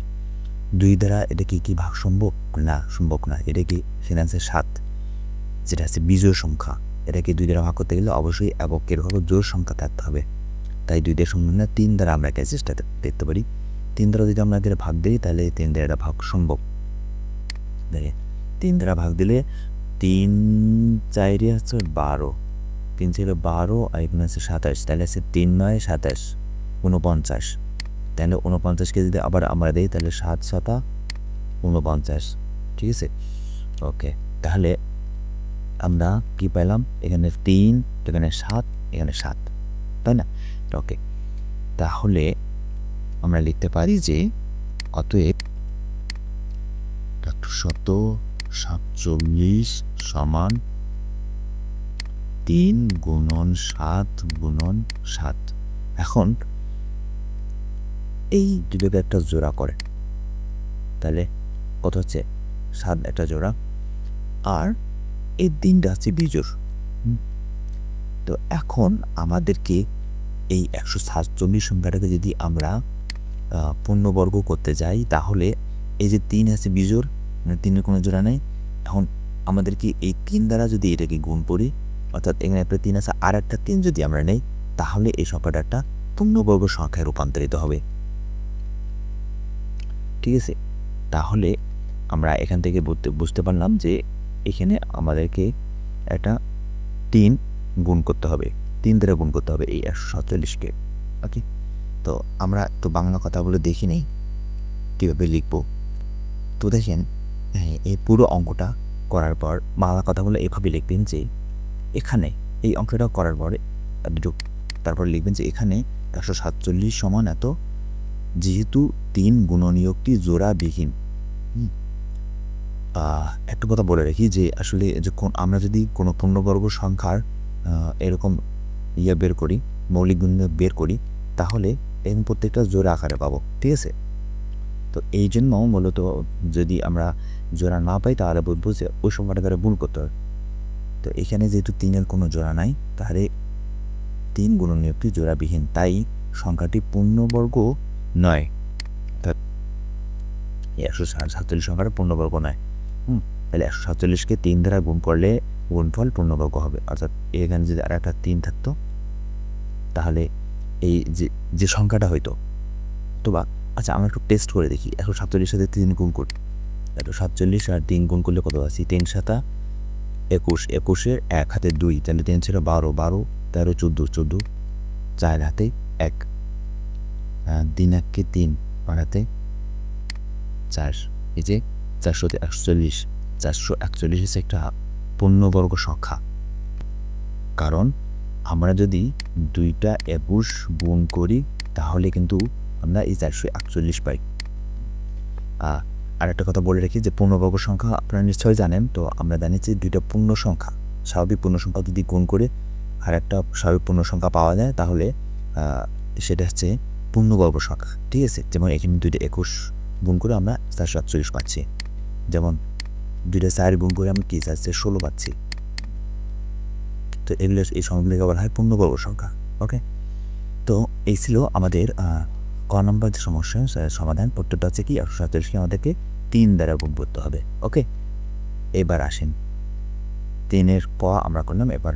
2 দ্বারা এটা কি ভাগ সম্ভব না? সম্ভব না। এটা কি সেখানে আছে 7, যেটা আছে বিজোড় সংখ্যা। এটাকে 2 দ্বারা ভাগ করতে গেলে অবশ্যই এককের হলো জোড় সংখ্যা থাকতে হবে। তাই 2 দ্বারা সম্ভব না, 3 দ্বারা আমরা একটা চেষ্টা দেখতে পারি। 3 দ্বারা যদি আমরা এদের ভাগ দিই তাহলে 3 দ্বারা এটা ভাগ সম্ভব। 3 দ্বারা ভাগ দিলে 3 4 হচ্ছে 12, 3 ছিল 12 আর এখানে আছে 27, তাহলে আছে 3 9 27 49। তাহলে 49কে যদি আবার আমরা দিই তাহলে 7 7 49। ঠিক আছে, ওকে। তাহলে আমরা কি পেলাম? এখানে 3, এখানে 7, এখানে 7, তাই না? ওকে, তাহলে আমরা লিখতে পারি যে অতএব 147 সমান 3 গুণন 7 গুণন 7। এখন এই দুটোকে একটা জোড়া করে, তাহলে কত হচ্ছে? 7 একটা জোড়া, আর এই 3টা হচ্ছে বিজোড়। তো এখন আমাদেরকে এই 147 সংখ্যাটাকে যদি আমরা পূর্ণবর্গ করতে যাই, তাহলে এই যে 3 আছে বিজোড়, মানে 3-এর কোনো জোড়া নেই। এখন আমাদেরকে এই 3 দ্বারা যদি এটাকে গুণ করি, অর্থাৎ এখানে একটা 3 আছে আর একটা 3 যদি আমরা নেই, তাহলে এই সংখ্যাটা একটা পূর্ণবর্গ সংখ্যায় রূপান্তরিত হবে। ঠিক আছে, তাহলে আমরা এখান থেকে বুঝতে পারলাম যে এখানে আমাদেরকে একটা 3 গুণ করতে হবে, 3 দ্বারা গুণ করতে হবে এই 147কে। ওকে, তো আমরা একটু বাংলা কথা বলে দেখি নেই কীভাবে লিখব। তো দেখেন, এই পুরো অঙ্কটা করার পর বাংলা কথাগুলো এভাবে লিখবেন যে এখানে এই অঙ্কটা করার পরে তারপর লিখবেন যে এখানে 147 সমান এত, যেহেতু 3 গুণনীয়কটি জোড়াবিহীন। একটু কথা বলে রাখি যে আসলে যে আমরা যদি কোনো পূর্ণবর্গ সংখ্যার এরকম বের করি, মৌলিক গুণনীয়ক বের করি, তাহলে এরকম প্রত্যেকটা জোড়া আকারে পাবো। ঠিক আছে, তো এই জন্য মূলত যদি আমরা জোড়া না পাই তাহলে বলবো যে ওই সংখ্যাটা দ্বারা গুণ করতে হবে। তো এখানে যেহেতু 3-এর কোনো জোড়া নাই, তাহলে 3 গুণনীয়কটি জোড়াবিহীন, তাই সংখ্যাটি পূর্ণবর্গ নয়, অর্থাৎ 147 সংখ্যাটা পূর্ণবর্গ নয়। তাহলে 147কে 3 দ্বারা গুণ করলে গুণফল পূর্ণবর্গ হবে। অর্থাৎ এখানে যদি আর একটা 3 থাকতো তাহলে এই যে সংখ্যাটা হইতো, অথবা আচ্ছা আমরা একটু টেস্ট করে দেখি। 147 সাথে 3 গুণ করি, 147 আর 3 গুণ করলে কত আছে? 3 সাতা 21, 21-এর 1 হাতে 2, তাহলে 3 ছিল 12, 12, 13, 14, 14, 4 হাতে 1, 3 1-কে 3, 4 হাতে 4, এই যে 441। 441 হচ্ছে একটা পূর্ণবর্গ সংখ্যা, কারণ আমরা যদি 2টা 21 গুণ করি তাহলে কিন্তু আমরা এই 441 পাই। আর একটা কথা বলে রাখি যে পূর্ণবর্গ সংখ্যা আপনারা নিশ্চয়ই জানেন। তো আমরা জানি যে 2টা পূর্ণ সংখ্যা, স্বাভাবিক পূর্ণ সংখ্যা যদি গুণ করে আর একটা স্বাভাবিক পূর্ণ সংখ্যা পাওয়া যায় তাহলে সেটা হচ্ছে পূর্ণবর্গ সংখ্যা, ঠিক আছে? যেমন এখানে 2টা 21 গুণ করে আমরা 441 পাচ্ছি, যেমন 2টা 4 গুণ করে আমরা কি 16 পাচ্ছি। তো এগুলো এই সংখ্যাগুলোকে বলা হয় পূর্ণবর্গ সংখ্যা। ওকে, তো এই ছিল আমাদের ক নম্বর যে সমস্যা সমাধান। উত্তরটা হচ্ছে কি 147কে আমাদেরকে 3 দ্বারা গুণ করতে হবে। ওকে, এবার আসেন 3-এর ক আমরা করলাম, এবার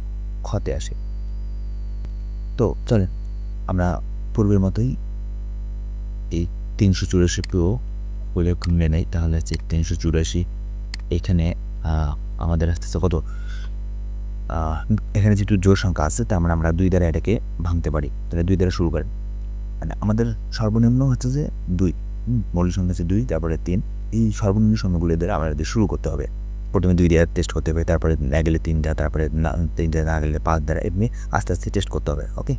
খতে আসে। তো চলেন আমরা পূর্বের মতোই এই 384 উল্লেখ করে নেই। তাহলে হচ্ছে 384 এখানে আমাদের আসতেছে কত? এখানে যেহেতু জোড় সংখ্যা আছে তার মানে আমরা 2 দ্বারা এটাকে ভাঙতে পারি। তাহলে 2 দ্বারা শুরু করেন। মানে আমাদের সর্বনিম্ন হচ্ছে যে 2, মৌলিক সংখ্যা হচ্ছে 2, তারপরে 3। এই সর্বনিম্ন সংখ্যাগুলো দ্বারা আমাদের শুরু করতে হবে। প্রথমে 2 দ্বারা টেস্ট করতে হবে, তারপরে না গেলে 3 দ্বারা, তারপরে 3 দ্বারা না গেলে 5 দ্বারা, এমনি আস্তে আস্তে টেস্ট করতে হবে। ওকে,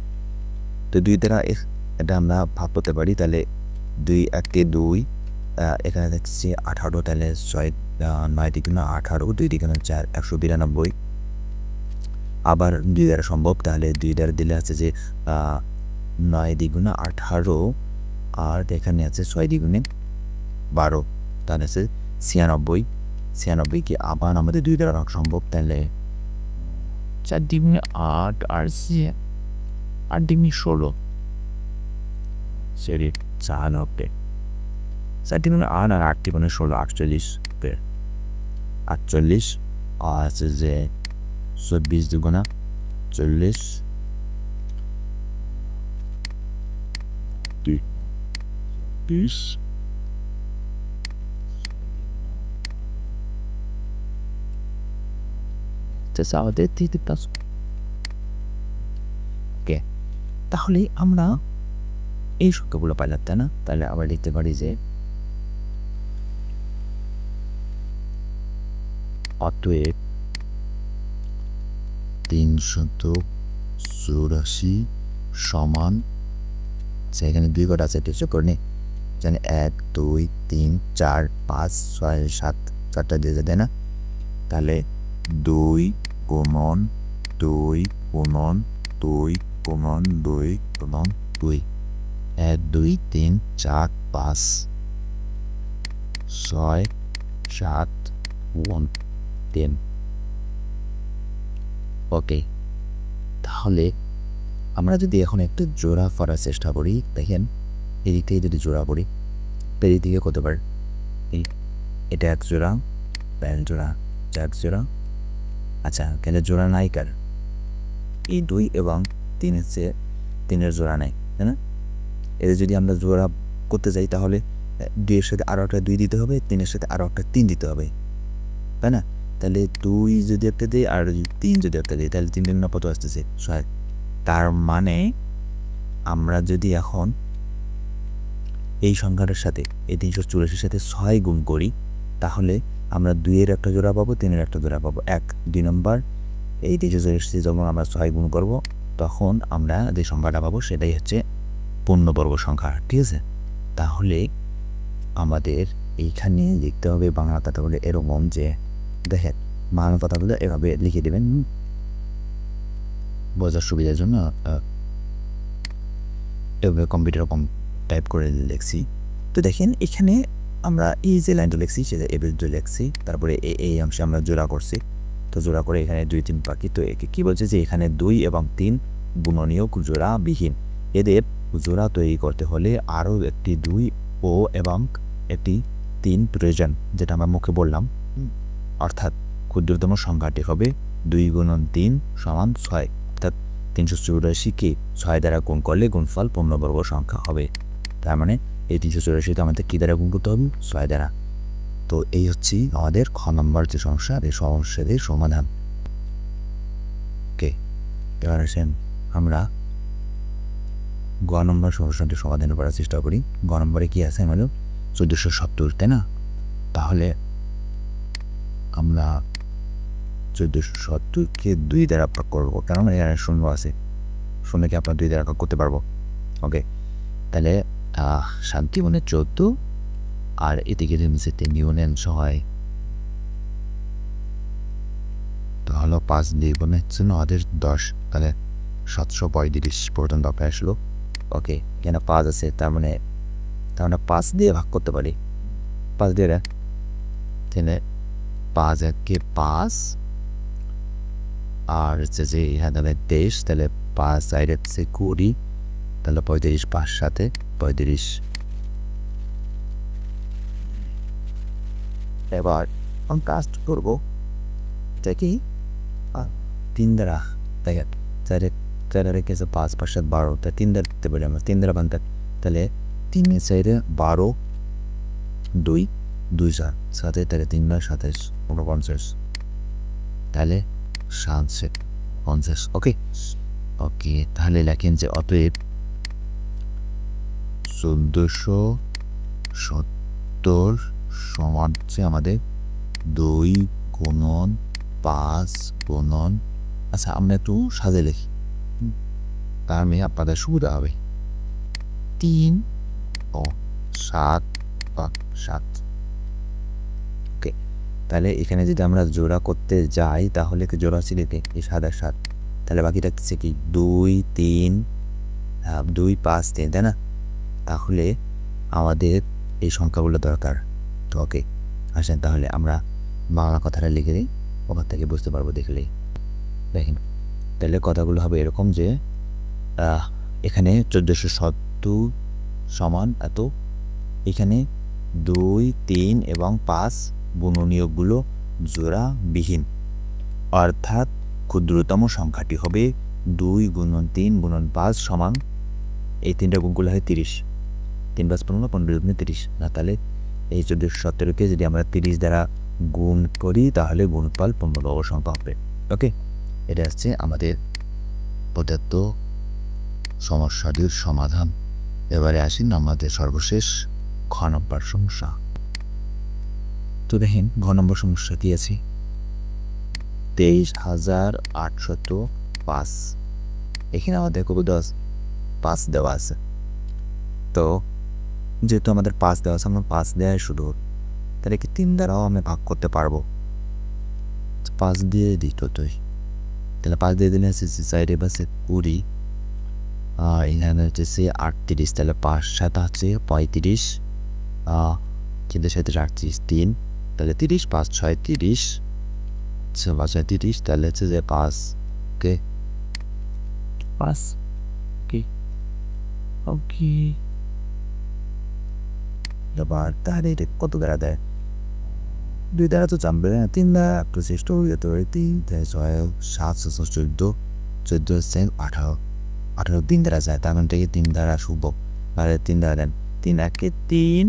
তো 2 দ্বারা এটা আমরা ভাগ করতে পারি। তাহলে 2 1-কে 2, এখানে দেখছি 18, তাহলে 6 9 দ্বিগুণ 18, 2 দ্বিগুণ 4, 192। আবার 2 দ্বারা সম্ভব, তাহলে 2 দ্বারা দিলে আছে যে 9 দ্বিগুণ 18, আর এখানে আছে 6 দ্বিগুণে 12, তাহলে আছে 96। 96 কি আবার আমাদের 2 দ্বারা ভাগ সম্ভব, তাহলে 4 দ্বিগুণে 8 আর 8 দ্বিগুণে 16, সেটি 96। 4 দ্বিগুণে 8 আর 8 দ্বিগুণে 16, 48। 48 আর আছে যে 24 দ্বিগুণা 40, 20, আমাদের 3 ওকে, তাহলে আমরা এই সংখ্যাগুলো পাইলাম, তাই না? তাহলে আবার লিখতে পারি যে অতএব 384 সমান, সেখানে 2 কটা আছে কিছু করে নি, জানি 1 2 3 4 5 6 7, 4টা দিয়ে যায়, তাই না? তাহলে 2 গুণন 2 গুণন 2 গুণন 2 গুণন 2, 1 2 3 4 5 6 7 1 3। ওকে, তাহলে আমরা যদি এখন একটু জোড়া করার চেষ্টা করি, দেখেন এদিক থেকে যদি জোড়া করি এদিক থেকে কত বার, এটা 1 জোড়া, 1 জোড়া, 1 জোড়া। আচ্ছা, কেন জোড়া নাই কার? এই 2 এবং 3 হচ্ছে 3-এর জোড়া নাই, তাই না? এদের যদি আমরা জোড়া করতে যাই তাহলে 2-এর সাথে আরও একটা 2 দিতে হবে, 3-এর সাথে আরও একটা 3 দিতে হবে, তাই না? তাহলে 2 যদি একটা দিই আর 3 যদি একটা দিই তাহলে 3 দিন না কত আসতেছে 6। তার মানে আমরা যদি এখন এই সংখ্যাটার সাথে এই 384-র সাথে 6 গুণ করি তাহলে আমরা 2-এর একটা জোড়া পাবো, 3-এর একটা জোড়া পাবো। 2 নম্বর এই 384-এর সাথে যখন আমরা 6 গুণ করব তখন আমরা যে সংখ্যাটা পাবো সেটাই হচ্ছে পূর্ণবর্গ সংখ্যা, ঠিক আছে? তাহলে আমাদের এইখানে লিখতে হবে বাংলা কথাগুলো এরকম যে, দেখেন বাংলা কথাগুলো এভাবে লিখে দেবেন বোঝার সুবিধার জন্য। এভাবে কম্পিউটার টাইপ করে লিখছি। তো দেখেন এখানে আমরা এই যে লাইনটা লিখছি সেটা এ বিন্দু লিখছি, তারপরে এই অংশে আমরা জোড়া করছি। তো জোড়া করে এখানে 2 3 বাকি। তো একে কী বলছে যে এখানে 2 এবং 3 গুণনীয়ক জোড়াবিহীন, এদের জোড়া তৈরি করতে হলে আরও একটি 2 ও এবং একটি 3 প্রয়োজন, যেটা আমরা মুখে বললাম। অর্থাৎ ক্ষুদ্রতম সংখ্যাটি হবে 2 গুণন 3 সমান 6, অর্থাৎ 384কে 6 দ্বারা গুণ করলে গুণফল পূর্ণবর্গ সংখ্যা হবে। তার মানে এই 384কে আমাদের কী দ্বারা গুণ করতে হবে? 6 দ্বারা। তো এই হচ্ছে আমাদের খ নম্বর যে সমস্যা, এই সমস্যাটির সমাধান। ওকে, এবার আসেন আমরা গ নম্বর সমস্যাটির সমাধান করার চেষ্টা করি। গ নম্বরে কী আছে আমাদের? 1470, তাই না? তাহলে আমরা 1470কে 2 দ্বারা ভাগ করবো, কারণ এখানে শূন্য আছে, শূন্যকে আমরা 2 দ্বারা ভাগ করতে পারবো। ওকে, তাহলে 7 × 14 আর এদিকে নিচে 3 × 6, তাহলে 5 দিয়ে গুণে হচ্ছে আমাদের 10, তাহলে 735 পর্যন্ত আপনি আসলো। ওকে, এখানে 5 আছে, তার মানে 5 দিয়ে ভাগ করতে পারি। 5 দিয়ে তাহলে 5 একে 5, আর হচ্ছে যে এখানে 23, তাহলে 5 4 হচ্ছে 20, তাহলে 35, 5 7 35। এবার আমি কাজ করবো, এটা কি 3 দ্বারা, দেখেন 4 রেখেছে 5 5 7 12, তাই 3 দ্বারা দিতে পারি আমরা, 3 দ্বারা বানতে, তাহলে 3 4 12 2 2 4 7, তাহলে 3 9 27 49, তাহলে 50। ওকে ওকে, তাহলে লেখেন যে অতএব 1470 সমান হচ্ছে আমাদের 2 গুণন 5 গুণন, আচ্ছা আমরা একটু সাজে লিখি, তার মানে আপনাদের সুবিধা হবে। 3 ও 7 বা 7। ওকে, তাহলে এখানে যদি আমরা জোড়া করতে যাই, তাহলে কি জোড়া ছিল এই 7 আর 7, তাহলে বাকি থাকছে কি 2 3 2 5 3, তাই না? তাহলে আমাদের এই সংখ্যাগুলো দরকার। তো ওকে, আসেন তাহলে আমরা বাংলা কথাটা লিখে দিই, ওখান থেকে বুঝতে পারবো দেখলেই। দেখেন, তাহলে কথাগুলো হবে এরকম যে এখানে 1470 সমান এত, এখানে 2 3 এবং 5 গুণনীয়কগুলো জোড়াবিহীন, অর্থাৎ ক্ষুদ্রতম সংখ্যাটি হবে 2 গুণন 3 গুণন 5 সমান, এই 3টা গুণগুলো হয় 30, 3 5 15 15 গুণে 30 না, তাহলে এই 1470কে যদি আমরা 30 দ্বারা গুণ করি তাহলে গুণফল পূর্ণবর্গ সংখ্যা হবে। ওকে, এটা হচ্ছে আমাদের প্রদত্ত সমস্যাটির সমাধান। এবারে আসেন আমাদের সর্বশেষ খ নম্বর সমস্যা। তো দেখেন ঘ নম্বর সমস্যা কি আছে? 23,805, এখানে আমাদের কত 5 দেওয়া আছে। তো যেহেতু আমাদের 5 দেওয়া আছে, আমরা 5 দেওয়াই শুধু, তাহলে কি 3 দ্বারাও আমি ভাগ করতে পারবো? 5 দিয়ে দিত তুই, তাহলে 5 দিয়ে দিলে 4 বাসে 20, এখানে হচ্ছে 38, তাহলে 5 7 হচ্ছে 35, কিন্তু সাথে 38 3, তাহলে 30 5 6 30, 5 6 30, তাহলে হচ্ছে যে 5। ওকে 5 ওকে ওকে, এবার তাহলে এটা কত দ্বারা দেয়? 2 দ্বারা তো জানবে না, 3 দ্বারা 25 তো 3 6 7 14 14 18 18 3 দ্বারা যায়, তার মানে থেকে 3 দ্বারা শুভ, তাহলে 3 দ্বারা দেন, 3 একে 3,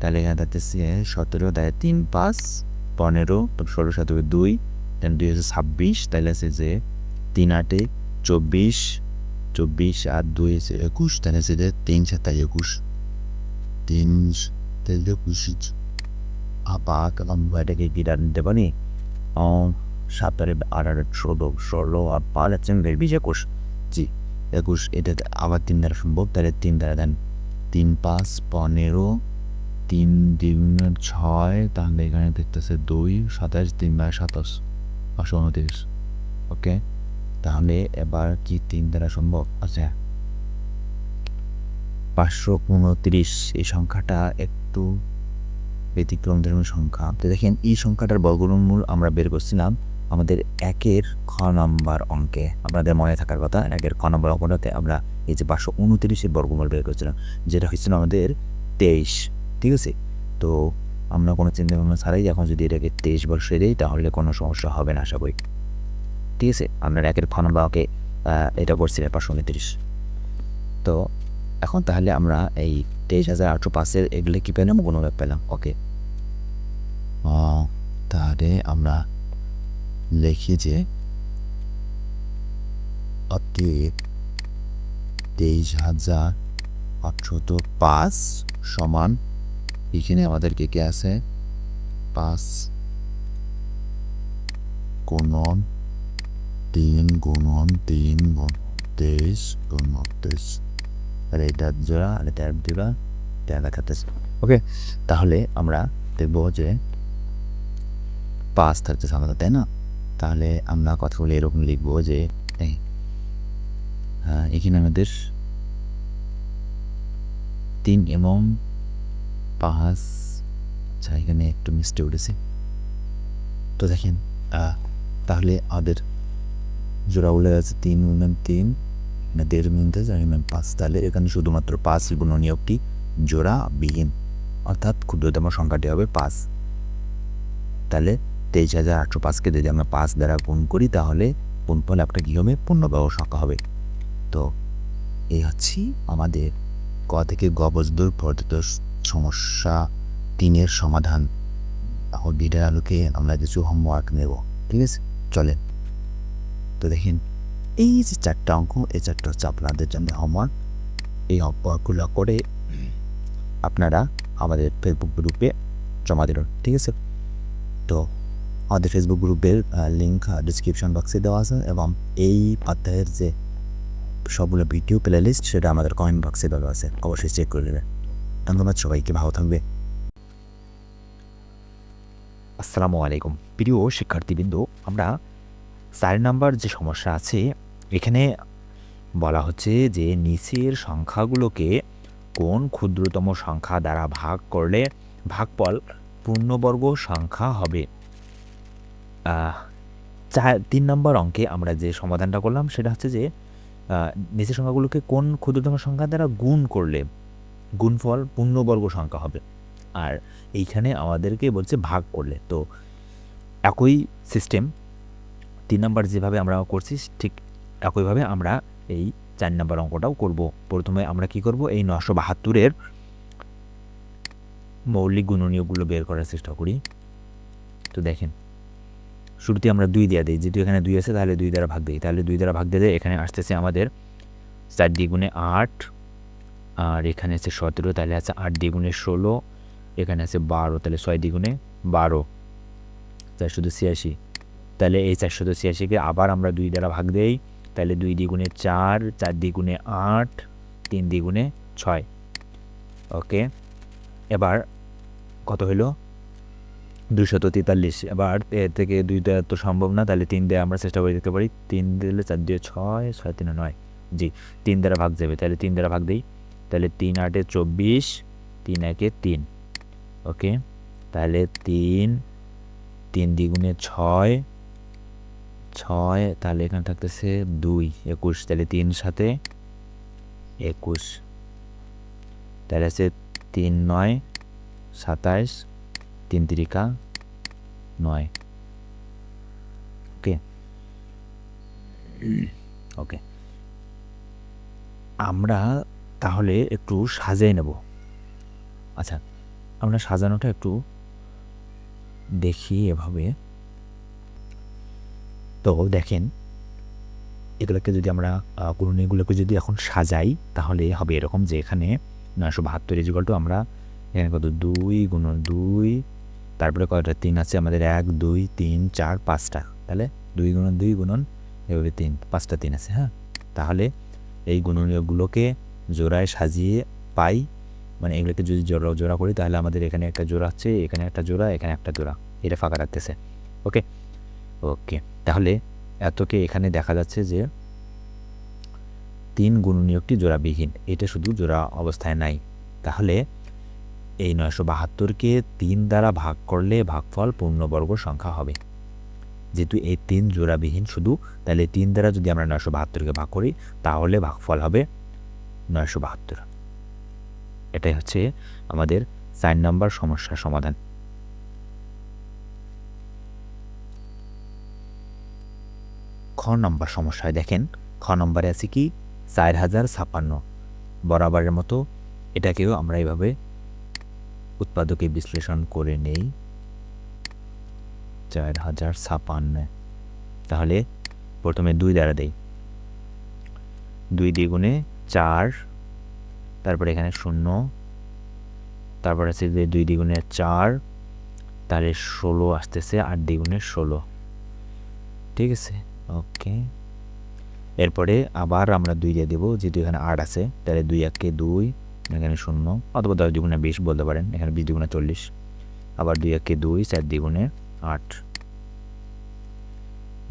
তাহলে এখানে থাকতেছে 17, দেয় 3 5 15, 16 17 2, দেন 2 হচ্ছে 26, তাহলে আছে যে 3 8 24 24 আর 2 হচ্ছে 21, তাহলে আছে যে 3 7 21, 3 তাহলে 21 আবার আমরা এটাকে কি নিতে পারি? 7 আর 8 16 আর 5 হচ্ছে 21, জি 21, এটা আবার 3 দ্বারা সম্ভব, তাহলে 3 দ্বারা দেন, 3 5 15, 3 2 6, তাহলে এখানে দেখতেছে 2 27, 3 27 29। ওকে, তাহলে এবার কি 3 দ্বারা সম্ভব? আচ্ছা 529, এই সংখ্যাটা একটু ব্যতিক্রম ধর্মীয় সংখ্যা। তো দেখেন এই সংখ্যাটার বর্গমূল আমরা বের করছিলাম আমাদের 1-এর খ নম্বর অঙ্কে, আপনাদের মনে থাকার কথা, 1-এর খ নম্বর অঙ্কটাতে আমরা এই যে 529-এর বর্গমূল বের করছিলাম, যেটা হচ্ছিল আমাদের 23, ঠিক আছে? তো আমরা কোনো চিন্তা ভাবনা ছাড়াই এখন যদি এটাকে 23 বসিয়ে দিই তাহলে কোনো সমস্যা হবে না আশা করি। ঠিক আছে, আপনার 1-এর খ নম্বর অঙ্কে এটা করছিলেন 529। তো এখন তাহলে আমরা এই 23,805-এর এগুলো কী পেলাম? গুণনীয়ক পেলাম। ওকে, তাহলে আমরা লিখি যে অতএব 23,805 সমান এখানে আমাদেরকে কি আছে 5 গুণন 3 গুণন 3 গুণ 23 গুণন 23, তাহলে এটা জোড়া আর এটা জোড়া, এটা দেখাতেছে। ওকে, তাহলে আমরা দেখব যে 5 থাকতেছে আমাদের, তাই না? তাহলে আমরা কথাগুলো এরকম লিখবো যে এখানে আমাদের 3 এবং 5, আচ্ছা এখানে একটু মিস্টেক উঠেছে। তো দেখেন তাহলে আমাদের জোড়া উল্লেখ আছে 3 গুণন 3, 1.5 মিনিটে 4 গুণন 5, তাহলে এখানে শুধুমাত্র 5 গুণনীয়কটি জোড়া বিহীন, অর্থাৎ ক্ষুদ্রতম সংখ্যাটি হবে 5। তাহলে 23,805-কে যদি আমরা 5 দ্বারা গুণ করি তাহলে গুণফল একটা কী হবে? পূর্ণবর্গ সংখ্যা হবে। তো এই হচ্ছে আমাদের ক থেকে গ পর্যন্ত পরিচিত সমস্যা 3-এর সমাধান। এখন ভিডিওর আলোকে আমরা কিছু হোমওয়ার্ক নেব, ঠিক আছে? চলেন। তো দেখেন এই যে 4টা অঙ্ক, এই 4টা হচ্ছে আপনাদের জন্য হোমওয়ার্ক। এই হোমওয়ার্কগুলো করে আপনারা আমাদের ফেসবুক গ্রুপে জমা দিন, ঠিক আছে? তো আমাদের ফেসবুক গ্রুপের লিঙ্ক ডিসক্রিপশন বক্সে দেওয়া আছে এবং এই অধ্যায়ের যে সবগুলো ভিডিও প্লে লিস্ট সেটা আমাদের কমেন্ট বক্সে দেওয়া আছে, অবশ্যই চেক করে নেবেন। ধন্যবাদ সবাইকে, ভালো থাকবে। আসসালামু আলাইকুম প্রিয় শিক্ষার্থীবৃন্দ, আমরা 4 নাম্বার যে সমস্যা আছে এখানে বলা হচ্ছে যে নিচের সংখ্যাগুলোকে কোন ক্ষুদ্রতম সংখ্যা দ্বারা ভাগ করলে ভাগফল পূর্ণবর্গ সংখ্যা হবে। 3 নম্বর অঙ্কে আমরা যে সমাধানটা করলাম সেটা হচ্ছে যে নিচের সংখ্যাগুলোকে কোন ক্ষুদ্রতম সংখ্যা দ্বারা গুণ করলে গুণফল পূর্ণবর্গ সংখ্যা হবে, আর এইখানে আমাদেরকে বলছে ভাগ করলে। তো একই সিস্টেম 3 নম্বর যেভাবে আমরা করছি ঠিক একইভাবে আমরা এই 4 নম্বর অঙ্কটাও করব। প্রথমে আমরা কি করব? এই 972-এর মৌলিক গুণনীয়কগুলো বের করার চেষ্টা করি। তো দেখেন শুরুতে আমরা 2 দিয়ে দিই, যেহেতু এখানে 2 আছে তাহলে 2 দ্বারা ভাগ দিই, তাহলে 2 দ্বারা ভাগ দিয়ে এখানে আসতেছে আমাদের 4 দ্বিগুণে 8, আর এখানে আছে 17, তাহলে আছে 8 দ্বিগুণে 16, এখানে আছে 12, তাহলে 6 দ্বিগুণে 12, 486। তাহলে এই 486-কে আবার আমরা 2 দ্বারা ভাগ দেই, তাহলে 2 দ্বিগুণে 4, 4 দ্বিগুণে 8, 3 দ্বিগুণে 6। ওকে, এবার কত হলো? 243। এবার এর থেকে 2 দেওয়া তো সম্ভব না, তাহলে 3 দিয়ে আমরা চেষ্টা করে দিতে পারি। 3 দিলে 4 দিয়ে 6, 6 3 9, জি 3 দ্বারা ভাগ যাবে, তাহলে 3 দ্বারা ভাগ দিই, তাহলে 3 8 24, 3 1 3। ওকে, তাহলে 3 দ্বিগুণে 6, 6, তাহলে এখানে থাকতেছে 2 21, তাহলে 3 সাথে 21, তাহলে আছে 3 9 27, 3 3 9। ওকে ওকে, আমরা তাহলে একটু সাজিয়ে নেব। আচ্ছা, আমরা সাজানোটা একটু দেখি এভাবে। তো দেখেন এগুলোকে যদি আমরা গুণনীয়কগুলোকে যদি এখন সাজাই তাহলে হবে এরকম যে এখানে 972 আমরা এখানে কত 2 গুণন 2, তারপরে কয়টা 3 আছে আমাদের 1 2 3 4 5টা, তাহলে 2 গুণন 2 গুণন এভাবে 3, 5টা 3 আছে। হ্যাঁ, তাহলে এই গুণনীয়কগুলোকে জোড়ায় সাজিয়ে পাই, মানে এগুলোকে যদি জোড়া করি তাহলে আমাদের এখানে একটা জোড়া আছে, এখানে একটা জোড়া, এখানে একটা জোড়া, এটা ফাঁকা রাখতেছে। ওকে ওকে, তাহলে এতকে এখানে দেখা যাচ্ছে যে 3 গুণনীয়কটি জোড়াবিহীন, এটা শুধু জোড়া অবস্থায় নাই। তাহলে এই 972-কে 3 দ্বারা ভাগ করলে ভাগফল পূর্ণবর্গ সংখ্যা হবে। যেহেতু এই 3 জোড়াবিহীন শুধু, তাহলে 3 দ্বারা যদি আমরা 972-কে ভাগ করি তাহলে ভাগফল হবে 972। এটাই হচ্ছে আমাদের 4 নম্বর সমস্যার সমাধান। খ নম্বর সমস্যায় দেখেন, খ নম্বরে আছে কি 4056। বরাবরের মতো এটাকেও আমরা এইভাবে উৎপাদকে বিশ্লেষণ করে নেই 4056। তাহলে প্রথমে 2 দ্বারা দেই, 2 দ্বিগুণে 4, তারপরে এখানে 0, তারপর আছে যে 2 দ্বিগুণে 4, তাহলে 16 আসতেছে, 8 দ্বিগুণে 16। ঠিক আছে, ওকে। এরপরে আবার আমরা 2 দিয়ে দেবো, যেহেতু এখানে 8 আছে, তাহলে 2 একে 2, এখানে 0, অথবা 10 দ্বিগুণে 20 বলতে পারেন, এখানে 20 দ্বিগুণে 40, আবার 2 একে 2, 4 দ্বিগুণে 8,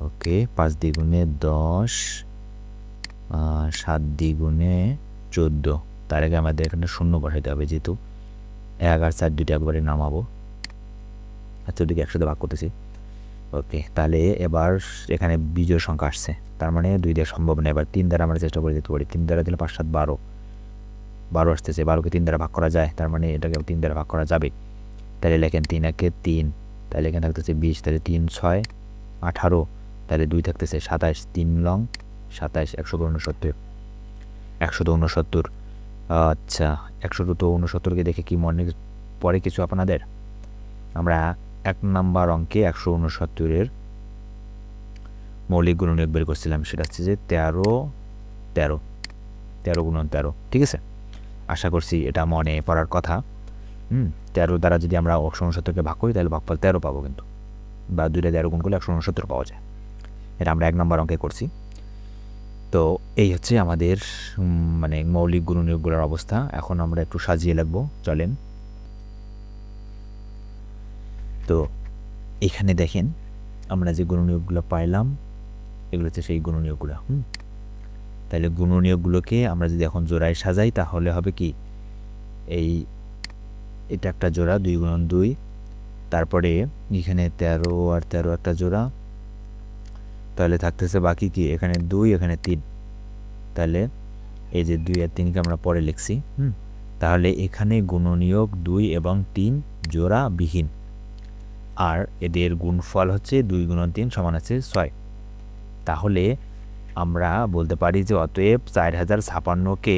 ওকে। 5 দ্বিগুণে 10, 7 দ্বিগুণে 14। তার আগে আমাদের এখানে 0 বসাইতে হবে, যেহেতু 1 আর 4 দুইটা একবারে নামাবো, আচ্ছা দুটোকে একসাথে ভাগ করতেছি, ওকে। তাহলে এবার এখানে বিজোড় সংখ্যা আসছে, তার মানে 2 দেওয়া সম্ভব না। এবার 3 দ্বারা আমরা চেষ্টা করে দিতে পারি, 3 দ্বারা দিলে 5 7 12, 12 আসতেছে, 12কে 3 দ্বারা ভাগ করা যায়, তার মানে এটাকে 3 দ্বারা ভাগ করা যাবে। তাহলে লেখেন 3 একে 3, তাহলে এখানে থাকতেছে 20, তাহলে 3 6 18, তাহলে 2 থাকতেছে 27, 3 লং 27, 169, 169। আচ্ছা, 169কে দেখে কি মনে পড়ে কিছু আপনাদের? আমরা 1 নাম্বার অঙ্কে 169-এর মৌলিক গুণনীয়ক বের করছিলাম, সেটা হচ্ছে যে 13 13 13 গুণন 13। ঠিক আছে, আশা করছি এটা মনে পড়ার কথা। 13 দ্বারা যদি আমরা 169কে ভাগ করি তাহলে ভাগফল 13 পাবো, কিন্তু বা 2 টা 13 গুণ করলে 169 পাওয়া যায়। এটা আমরা 1 নাম্বার অঙ্কে করছি। তো এই হচ্ছে আমাদের মানে মৌলিক গুণনীয়কগুলোর অবস্থা। এখন আমরা একটু সাজিয়ে লিখবো, চলেন। তো এখানে দেখেন আমরা যে গুণনীয়কগুলো পাইলাম, এগুলো হচ্ছে সেই গুণনীয়কগুলো। তাহলে গুণনীয়কগুলোকে আমরা যদি এখন জোড়ায় সাজাই তাহলে হবে কি, এটা একটা জোড়া 2 গুণন 2, তারপরে এখানে 13 আর 13 একটা জোড়া, তাহলে থাকতেছে বাকি কি, এখানে 2, এখানে 3, তাহলে এই যে 2 আর 3কে আমরা পরে লিখছি। তাহলে এখানে গুণনীয়ক 2 এবং 3 জোড়া বিহীন, আর এদের গুণফল হচ্ছে 2 গুণন 3 সমান আছে 6। তাহলে আমরা বলতে পারি যে অতএব 4056কে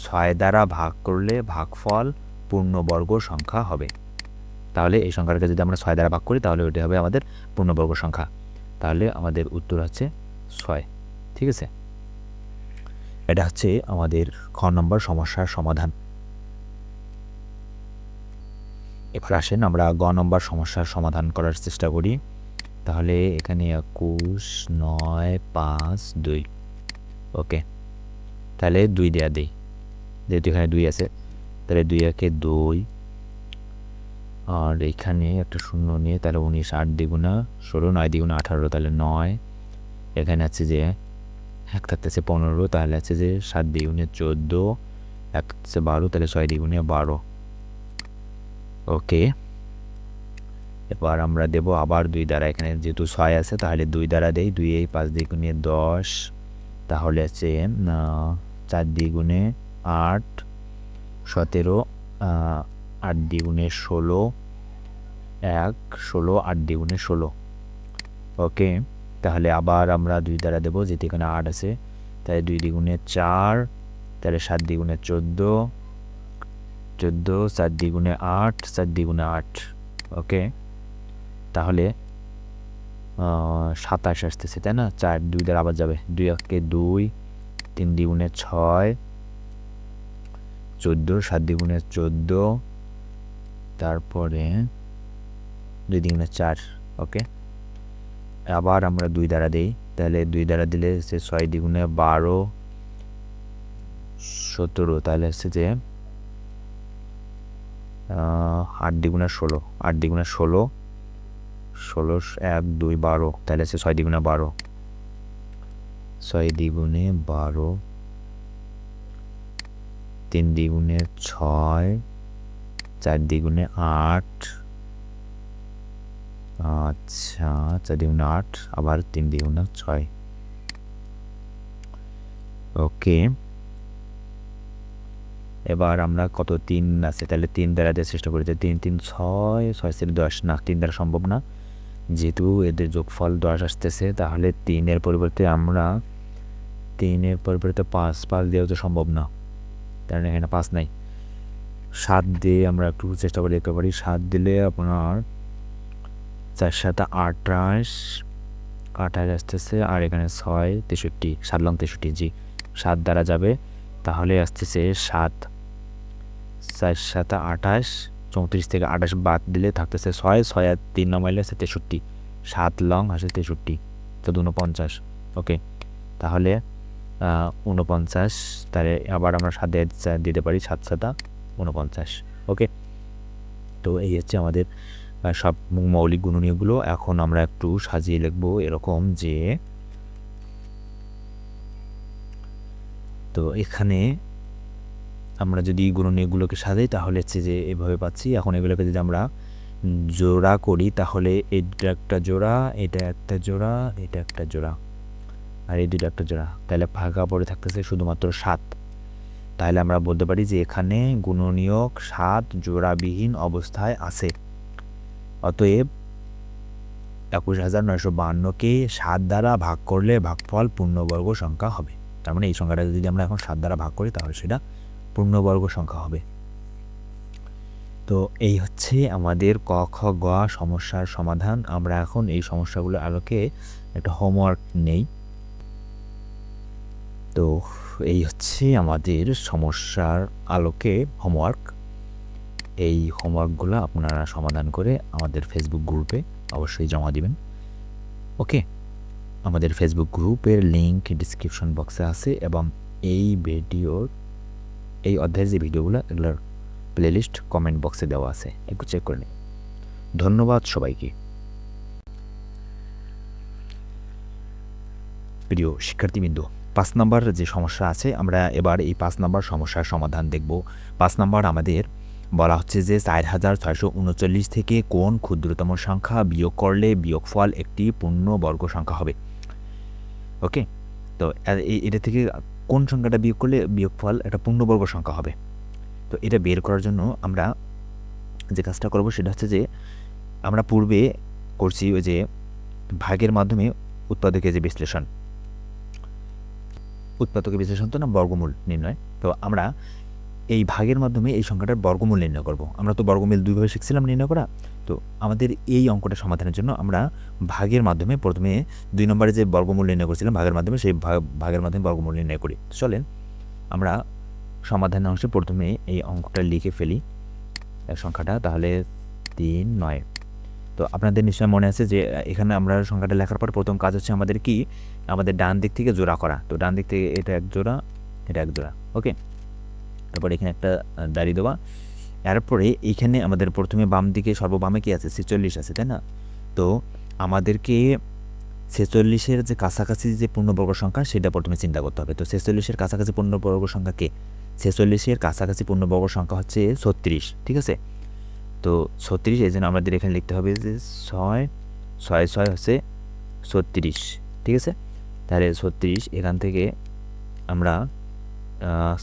6 দ্বারা ভাগ করলে ভাগফল পূর্ণবর্গ সংখ্যা হবে। তাহলে এই সংখ্যাটাকে যদি আমরা 6 দ্বারা ভাগ করি তাহলে ওইটা হবে আমাদের পূর্ণবর্গ সংখ্যা। তাহলে আমাদের উত্তর হচ্ছে 6। ঠিক আছে, এটা হচ্ছে আমাদের খ নম্বর সমস্যার সমাধান। এবার আসেন আমরা গ নম্বর সমস্যার সমাধান করার চেষ্টা করি। তাহলে এখানে 21 9 5 2, ওকে। তাহলে 2 দেওয়া দিই, যেহেতু এখানে 2 আছে, তাহলে 2 একে 2, আর এখানে একটা 0 নিয়ে, তাহলে 19, 8 দ্বিগুণা 16, 9 দ্বিগুণা 18, তাহলে 9, এখানে আছে যে 1 থাকতেছে 15, তাহলে আছে যে 7 দ্বিগুণে 14, 1 থাকতেছে 12, তাহলে 6 দ্বিগুণে 12, ওকে। এবার আমরা দেব আবার 2 দ্বারা, এখানে যেহেতু 6 আছে তাহলে 2 দ্বারা দেই, 2 এই 5 দ্বিগুণে 10, তাহলে আছে 4 দ্বিগুণে 8, 17, 8 দ্বিগুণে 16, 1 16, 8 দ্বিগুণে 16, ওকে। তাহলে আবার আমরা 2 দ্বারা দেবো, যেহেতু এখানে 8 আছে, তাহলে 2 দ্বিগুণে 4, তাহলে 7 দ্বিগুণে 14, 4 দ্বিগুণে 8, 4 দ্বিগুণে 8, ওকে। তাহলে 27 আসতেছে, তাই না? 4 2 দ্বারা আবার যাবে, 2 একে 2, 3 দ্বিগুণে 6, 14, 7 দ্বিগুণে 14, তারপরে 2 দ্বিগুণে 4, ওকে। আবার আমরা 2 দ্বারা দিই, তাহলে 2 দ্বারা দিলে সে 6 দ্বিগুণে 12, 17, তাহলে হচ্ছে যে 8 দ্বিগুণে 16, 8 দ্বিগুণে 16, 16 1 2 12, তাহলে হচ্ছে 6 দ্বিগুণে 12, 6 দ্বিগুণে 12, 3 দ্বিগুণে 6, 4 দ্বিগুণে 8, আচ্ছা 4 দ্বিগুণে 8, আবার 3 দ্বিগুণে 6, ওকে। এবার আমরা কত 3 আছে, তাহলে 3 দ্বারা দেওয়ার চেষ্টা করি, 3 3 6, 6 4 10, না 3 দ্বারা সম্ভব না, যেহেতু এদের যোগফল 10 আসতেছে, তাহলে 3-এর পরিবর্তে 5 দেওয়া তো সম্ভব না, কারণ এখানে 5 নাই। 7 দিয়ে আমরা একটু চেষ্টা করে দেখতে পারি। 7 দিলে আপনার 4 7 28 আসতেছে, আর এখানে 6 63, 7 লং 63, জি 7 দ্বারা যাবে, তাহলে আসতেছে 7 4 7 28, 34 থেকে 28 বাদ দিলে থাকতেছে 6, 6 আর 3 নামাইলে আছে 63, 7 লং আসে 63, তো 49। ওকে, তাহলে 49, তাহলে আবার আমরা 7 দিতে পারি, 7 7 49। ওকে, তো এই হচ্ছে আমাদের সব মৌলিক গুণনীয়কগুলো। এখন আমরা একটু সাজিয়ে লিখবো এরকম যে, তো এখানে আমরা যদি গুণনীয়কগুলোকে সাজাই তাহলে হচ্ছে যে এভাবে পাচ্ছি। এখন এগুলোকে যদি আমরা জোড়া করি তাহলে এটা একটা জোড়া, এটা একটা জোড়া, এটা একটা জোড়া, আর এই দুটো একটা জোড়া, তাহলে ফাঁকা পড়ে থাকতেছে শুধুমাত্র 7। তাহলে আমরা বলতে পারি যে এখানে গুণনীয়ক 7 জোড়াবিহীন অবস্থায় আছে। অতএব 21952কে 7 দ্বারা ভাগ করলে ভাগফল পূর্ণবর্গ সংখ্যা হবে। তার মানে এই সংখ্যাটা যদি আমরা এখন 7 দ্বারা ভাগ করি তাহলে সেটা পূর্ণবর্গ সংখ্যা হবে। তো এই হচ্ছে আমাদের ক খ গ সমস্যার সমাধান। আমরা এখন এই সমস্যাগুলোর আলোকে একটা হোমওয়ার্ক নেই। তো এই হচ্ছে আমাদের সমস্যার আলোকে হোমওয়ার্ক। এই হোমওয়ার্কগুলো আপনারা সমাধান করে আমাদের ফেসবুক গ্রুপে অবশ্যই জমা দিবেন। ওকে, আমাদের ফেসবুক গ্রুপের লিঙ্ক ডিসক্রিপশন বক্সে আছে, এবং এই অধ্যায়ের যে ভিডিওগুলো এগুলোর প্লেলিস্ট কমেন্ট বক্সে দেওয়া আছে, একটু চেক করে নিন। ধন্যবাদ সবাইকে। প্রিয় শিক্ষার্থীবৃন্দ, 5 নম্বর যে সমস্যা আছে, আমরা এবার এই 5 নম্বর সমস্যার সমাধান দেখব। 5 নম্বর আমাদের বলা হচ্ছে যে 4639 থেকে কোন ক্ষুদ্রতম সংখ্যা বিয়োগ করলে বিয়োগফল একটি পূর্ণবর্গ সংখ্যা হবে। ওকে, তো এটা থেকে কোন সংখ্যাটা বিয়োগ করলে বিয়োগফল একটা পূর্ণবর্গ সংখ্যা হবে। তো এটা বের করার জন্য আমরা যে কাজটা করব সেটা হচ্ছে যে আমরা পূর্বে করছি ওই যে ভাগের মাধ্যমে উৎপাদকের যে বিশ্লেষণ তো না, বর্গমূল নির্ণয়। তো আমরা এই ভাগের মাধ্যমে এই সংখ্যাটার বর্গমূল নির্ণয় করব। আমরা তো বর্গমূল দুইভাবে শিখছিলাম নির্ণয় করা। তো আমাদের এই অঙ্কটা সমাধানের জন্য আমরা ভাগের মাধ্যমে প্রথমে 2 নম্বরে যে বর্গমূল নির্ণয় করছিলাম ভাগের মাধ্যমে, সেই ভাগের মাধ্যমে বর্গমূল নির্ণয় করি। চলেন আমরা সমাধানের অংশে প্রথমে এই অঙ্কটা লিখে ফেলি সংখ্যাটা, তাহলে 3 9। তো আপনাদের নিশ্চয় মনে আছে যে এখানে আমরা সংখ্যাটা লেখার পর প্রথম কাজ হচ্ছে আমাদের কি, আমাদের ডান দিক থেকে জোড়া করা। তো ডান দিক থেকে এটা এক জোড়া, এটা এক জোড়া। ওকে, তারপর এখানে একটা দাড়ি দেওয়া। এরপরে এইখানে আমাদের প্রথমে বাম দিকে সর্ববামে কি আছে, 46 আছে, তাই না? তো আমাদেরকে 46-এর যে কাছাকাছি যে পূর্ণবর্গ সংখ্যা সেটা প্রথমে চিন্তা করতে হবে। তো 46-এর কাছাকাছি পূর্ণবর্গ সংখ্যা কে? 46-এর কাছাকাছি পূর্ণবর্গ সংখ্যা হচ্ছে 36, ঠিক আছে? তো 36, এই জন্য আমাদের এখানে লিখতে হবে যে 6 6 6 হচ্ছে 36, ঠিক আছে? তাহলে 36 এখান থেকে আমরা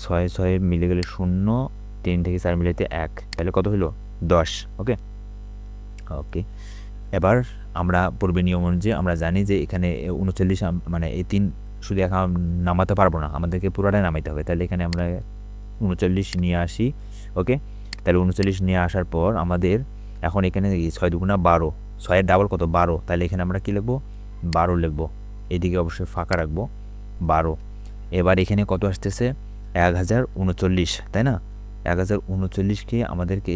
6 6 মিলে গেলে 0, 3 থেকে 4 মিলাইতে 1, তাহলে কত হলো 10। ওকে ওকে, এবার আমরা পূর্বে নিয়ম অনুযায়ী আমরা জানি যে এখানে 39 মানে এই 3 শুধু এখন নামাতে পারবো না, আমাদেরকে পুরোটাই নামাইতে হবে। তাহলে এখানে আমরা 39 নিয়ে আসি। ওকে, তাহলে 39 নিয়ে আসার পর আমাদের এখন এখানে 6 দুগুণা 12, 6-এর ডাবল কত 12, তাহলে এখানে আমরা কি লিখবো 12 লিখবো, এদিকে অবশ্যই ফাঁকা রাখবো 12। এবার এখানে কত আসতেছে 1039, তাই না? 1039কে আমাদেরকে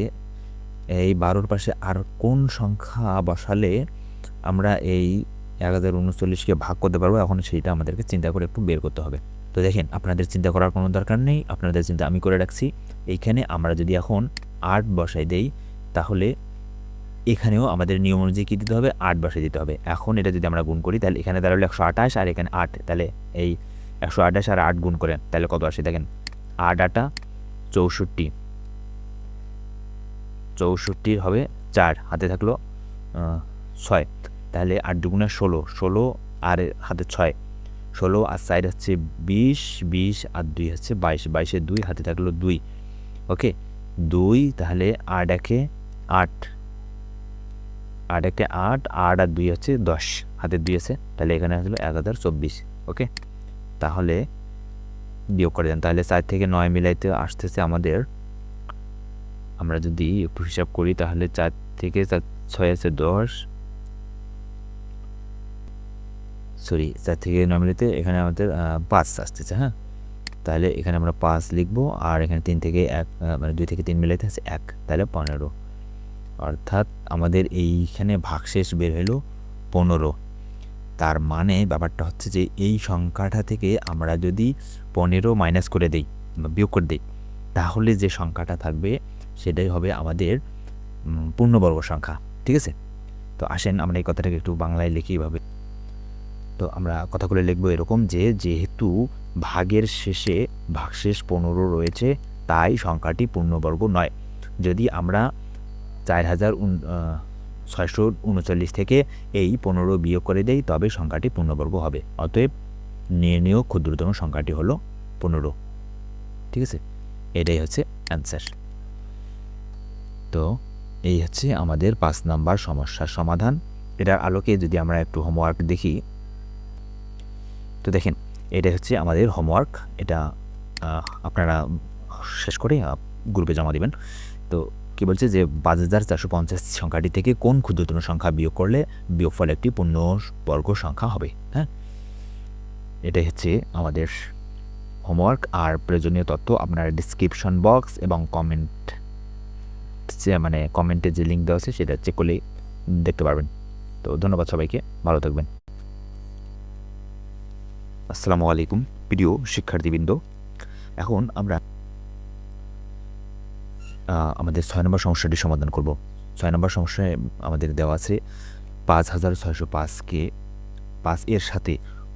এই 12-র পাশে আর কোন সংখ্যা বসালে আমরা এই 1039কে ভাগ করতে পারবো, এখন সেইটা আমাদেরকে চিন্তা করে একটু বের করতে হবে। তো দেখেন, আপনাদের চিন্তা করার কোনো দরকার নেই, আপনাদের চিন্তা আমি করে রাখছি। এইখানে আমরা যদি এখন 8 বসাই দেই তাহলে এখানেও আমাদের নিয়ম অনুযায়ী কী দিতে হবে, 8 বসাই দিতে হবে। এখন এটা যদি আমরা গুণ করি তাহলে এখানে দাঁড়ালো 128 আর এখানে 8, তাহলে এই 128 আর 8 গুণ করেন তাহলে কত আসে দেখেন, 8 8 64, 64 হবে 4, হাতে থাকলো 6, তাহলে 8 দুগুণে 16, 16 আর হাতে 6, 16 আর 4 হচ্ছে 20, 20 আর 2 হচ্ছে 22, 22-এ 2 হাতে থাকলো 2। ওকে, 2, তাহলে 8 1 8, 8 1 8, 8 আর 2 হচ্ছে 10, হাতে 2 আছে, তাহলে এখানে আসলো 1024। ওকে, তাহলে বিয়োগ করে দেন, তাহলে 4 থেকে 9 মিলাইতে আসতেছে আমাদের, আমরা যদি একটু হিসাব করি তাহলে 4 থেকে 6 আছে 10, সরি 4 থেকে 9 মিলাইতে এখানে আমাদের 5 আসতেছে। হ্যাঁ, তাহলে এখানে আমরা 5 লিখবো, আর এখানে 3 থেকে 1 মানে 2 থেকে 3 মিলাইতে আছে 1, তাহলে 15। অর্থাৎ আমাদের এইখানে ভাগশেষ বের হলো 15। তার মানে ব্যাপারটা হচ্ছে যে এই সংখ্যাটা থেকে আমরা যদি 15 মাইনাস করে দেই বা বিয়োগ করে দিই, তাহলে যে সংখ্যাটা থাকবে সেটাই হবে আমাদের পূর্ণবর্গ সংখ্যা। ঠিক আছে, তো আসেন আমরা এই কথাটাকে একটু বাংলায় লিখি এভাবে। তো আমরা কথাগুলো লিখবো এরকম যে, যেহেতু ভাগের শেষে ভাগশেষ 15 রয়েছে, তাই সংখ্যাটি পূর্ণবর্গ নয়। যদি আমরা 4639 থেকে এই 15 বিয়োগ করে দেই, তবে সংখ্যাটি পূর্ণবর্গ হবে। অতএব নির্ণেয় ক্ষুদ্রতম সংখ্যাটি হলো 15। ঠিক আছে, এটাই হচ্ছে অ্যান্সার। তো এই হচ্ছে আমাদের 5 নাম্বার সমস্যার সমাধান। এটার আলোকে যদি আমরা একটু হোমওয়ার্ক দেখি, তো দেখেন এটা হচ্ছে আমাদের হোমওয়ার্ক। এটা আপনারা শেষ করে গ্রুপে জমা দিবেন। তো কি বলছে যে 5450 সংখ্যাটি থেকে কোন ক্ষুদ্রতম সংখ্যা বিয়োগ করলে বিয়োগফল একটি পূর্ণবর্গ সংখ্যা হবে। হ্যাঁ, এটাই হচ্ছে আমাদের হোমওয়ার্ক। আর প্রয়োজনীয় তথ্য আপনার ডিসক্রিপশন বক্স এবং মানে কমেন্টে যে লিঙ্ক দেওয়া আছে সেটা চেক করলেই দেখতে পারবেন। তো ধন্যবাদ সবাইকে, ভালো থাকবেন। আসসালামু আলাইকুম প্রিয় শিক্ষার্থীবৃন্দ। এখন আমরা আমাদের 6 নম্বর সমস্যাটি সমাধান করব। 6 নম্বর সমস্যায় আমাদের দেওয়া আছে 5605কে 5 এর সাথে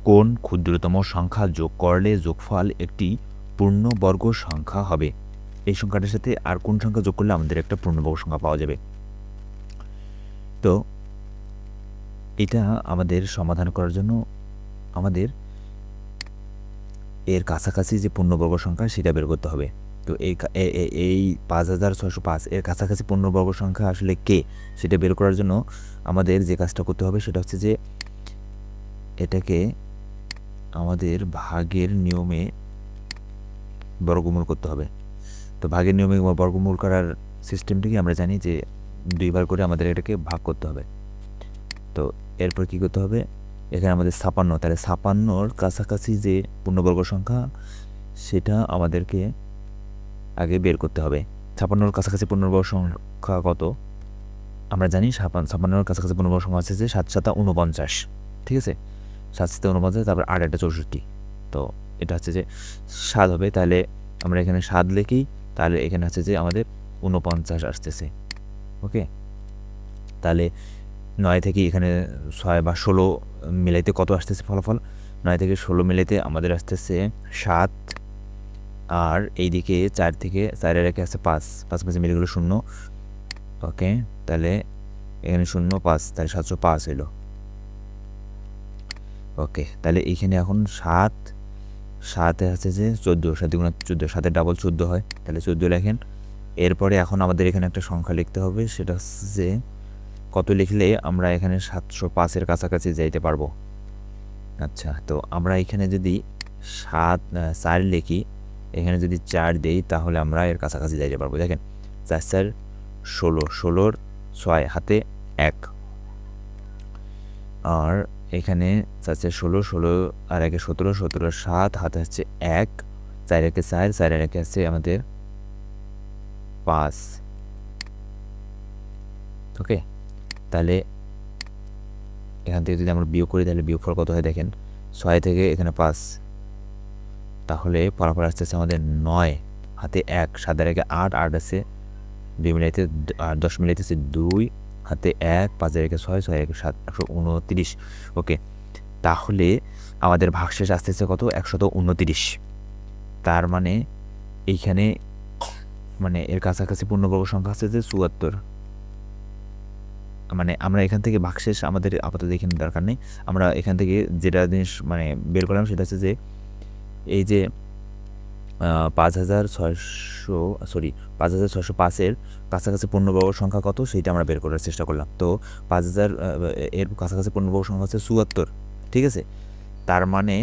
কোন ক্ষুদ্রতম সংখ্যা যোগ করলে যোগফল একটি পূর্ণবর্গ সংখ্যা হবে। এই সংখ্যাটার সাথে আর কোন সংখ্যা যোগ করলে আমাদের একটা পূর্ণবর্গ সংখ্যা পাওয়া যাবে। তো এটা আমাদের সমাধান করার জন্য আমাদের এর কাছাকাছি যে পূর্ণবর্গ সংখ্যা সেটা বের করতে হবে। তো এই 5605 এর কাছাকাছি পূর্ণবর্গ সংখ্যা আসলে কে, সেটা বের করার জন্য আমাদের যে কাজটা করতে হবে সেটা হচ্ছে যে এটাকে আমাদের ভাগের নিয়মে বর্গমূল করতে হবে। তো ভাগের নিয়মে বর্গমূল করার সিস্টেমটি আমরা জানি যে 2 বার করে আমাদের এটাকে ভাগ করতে হবে। তো এরপর কি করতে হবে, এখানে আমাদের 56, তাহলে 56-র কাছাকাছি যে পূর্ণবর্গ সংখ্যা সেটা আমাদেরকে আগে বের করতে হবে। 56-র কাছাকাছি পূর্ণবর্গ সংখ্যা কত আমরা জানি, 56-র কাছাকাছি পূর্ণবর্গ সংখ্যা হচ্ছে যে 7 7 49। ঠিক আছে, 7 7 49, তারপর 8 8 64। তো এটা হচ্ছে যে 7 হবে, তাহলে আমরা এখানে 7 লিখি, তাহলে এখানে হচ্ছে যে আমাদের 49 আসতেছে। ওকে, তাহলে 9 থেকে এখানে 6 বা 16 মিলাইতে কত আসতেছে ফলাফল, 9 থেকে 16 মিলাইতে আমাদের আসতেছে 7, আর এইদিকে 4 থেকে 4 রেখে আছে 5, 5 5 মিলে গেলো 0। ওকে, তাহলে এখানে 0 5, তাহলে 705 হইল। ওকে, তাহলে এইখানে এখন 7 7 আছে যে 14, 7 গুণ 14, 7 ডাবল 14 হয়, তাহলে 14 লেখেন। এরপরে এখন আমাদের এখানে একটা সংখ্যা লিখতে হবে, সেটা হচ্ছে যে কত লিখলে আমরা এখানে 705-এর কাছাকাছি যাইতে পারবো। আচ্ছা, তো আমরা এখানে যদি 4 লিখি, এখানে যদি 4 দেই, তাহলে আমরা এর কাছাকাছি যাইতে পারবো। দেখেন 4 4 16, 16-র 6 হাতে 1, আর এখানে 4 4 16, 16 আর 1 17, 17 7 হাতে হচ্ছে 1, 4 1 4, 4 1 আছে আমাদের 5। ওকে, তাহলে এখান থেকে যদি আমরা বিয়োগ করি তাহলে বিয়োগফল কত হয় দেখেন, 6 থেকে এখানে 5, তাহলে ফলাফল আসতেছে আমাদের 9, হাতে 1, 7 এর 8, 8 আছে 2 মিলাইতে, আর 10 মিলাইতেছে 2, হাতে 1, 5 এর 6, 6 এর 7, 129। ওকে, তাহলে আমাদের ভাগশেষ আসতেছে কত, 129। তার মানে এইখানে মানে এর কাছাকাছি পূর্ণবর্গ সংখ্যা আছে যে 74। মানে আমরা এখান থেকে ভাগশেষ আমাদের আপাতত এখানে দরকার নেই, আমরা এখান থেকে যেটা জিনিস মানে বের করলাম সেটা হচ্ছে যে এই যে 5605-এর কাছাকাছি পূর্ণবর্গ সংখ্যা কত সেইটা আমরা বের করার চেষ্টা করলাম। তো 5000 এর কাছাকাছি পূর্ণবর্গ সংখ্যা হচ্ছে 74, ঠিক আছে? তার মানে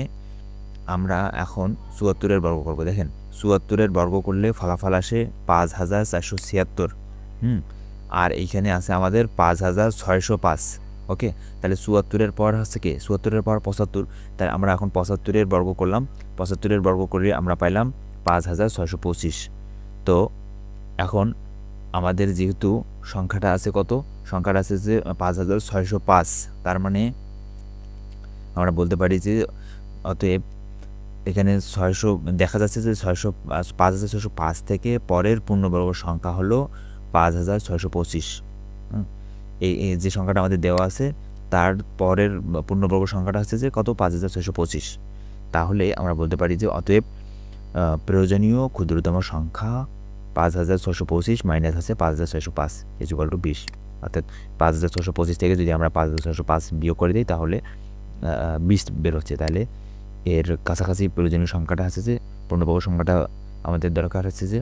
আমরা এখন 74-এর বর্গ করব। দেখেন 74-এর বর্গ করলে ফলাফল আসে 5476। আর এইখানে আছে আমাদের 5605। ওকে, তাহলে 74-এর পর হচ্ছে কি 74-এর পর 75, তাই আমরা এখন 75-এর বর্গ করলাম। 75-এর বর্গ করে আমরা পাইলাম 5625। তো এখন আমাদের যেহেতু সংখ্যাটা আছে কত, সংখ্যাটা আছে যে 5605, তার মানে আমরা বলতে পারি যে অতএব এখানে 600 দেখা যাচ্ছে যে 5605 থেকে পরের পূর্ণবর্গ সংখ্যা হলো 5625। এই যে সংখ্যাটা আমাদের দেওয়া আছে তার পরের পূর্ণবর্গ সংখ্যাটা হচ্ছে যে কত, 5625। তাহলে আমরা বলতে পারি যে অতএব প্রয়োজনীয় ক্ষুদ্রতম সংখ্যা 5625 মাইনাস আছে 5605 ইকুয়াল টু 20। অর্থাৎ 5625 থেকে যদি আমরা 5605 বিয়োগ করে দিই তাহলে 20 বের হচ্ছে। তাহলে এর কাছাকাছি প্রয়োজনীয় সংখ্যাটা আছে যে পূর্ণবর্গ সংখ্যাটা আমাদের দরকার হচ্ছে যে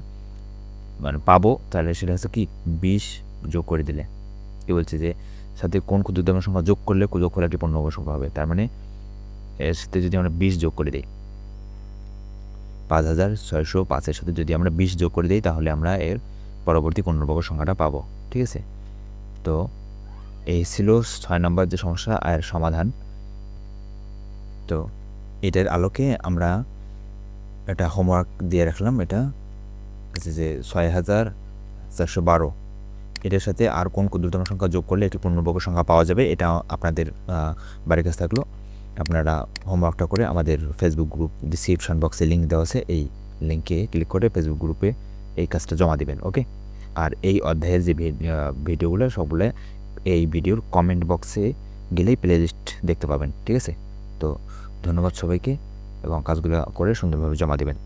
মানে পাবো, তাহলে সেটা হচ্ছে কি 20 যোগ করে দিলে কি বলছে যে সাথে কোন ক্ষুদ্রতম সংখ্যা যোগ করলে একটি পূর্ণবর্গ সংখ্যা হবে। তার মানে এর সাথে যদি আমরা 20 যোগ করে দিই, 5605-এর সাথে যদি আমরা 20 যোগ করে দিই তাহলে আমরা এর পরবর্তী পূর্ণবর্গ সংখ্যাটা পাবো, ঠিক আছে? তো এই ছিল 6 নম্বর যে সমস্যা আর সমাধান। তো এটার আলোকে আমরা একটা হোমওয়ার্ক দিয়ে রাখলাম, এটা হচ্ছে যে 6412, এটার সাথে আর কোন ক্ষুদ্রতম সংখ্যা যোগ করলে একটি পূর্ণবর্গ সংখ্যা পাওয়া যাবে, এটা আপনাদের বাড়ির কাছে থাকলো। আপনারা হোমওয়ার্কটা করে আমাদের ফেসবুক গ্রুপ ডিসক্রিপশন বক্সে লিঙ্ক দেওয়া আছে, এই লিঙ্কে ক্লিক করে ফেসবুক গ্রুপে এই কাজটা জমা দিবেন। ওকে, আর এই অধ্যায়ের যে ভিডিওগুলো সবগুলো এই ভিডিওর কমেন্ট বক্সে গেলেই প্লেলিস্ট দেখতে পাবেন, ঠিক আছে? তো ধন্যবাদ সবাইকে এবং কাজগুলো করে সুন্দরভাবে জমা দেবেন।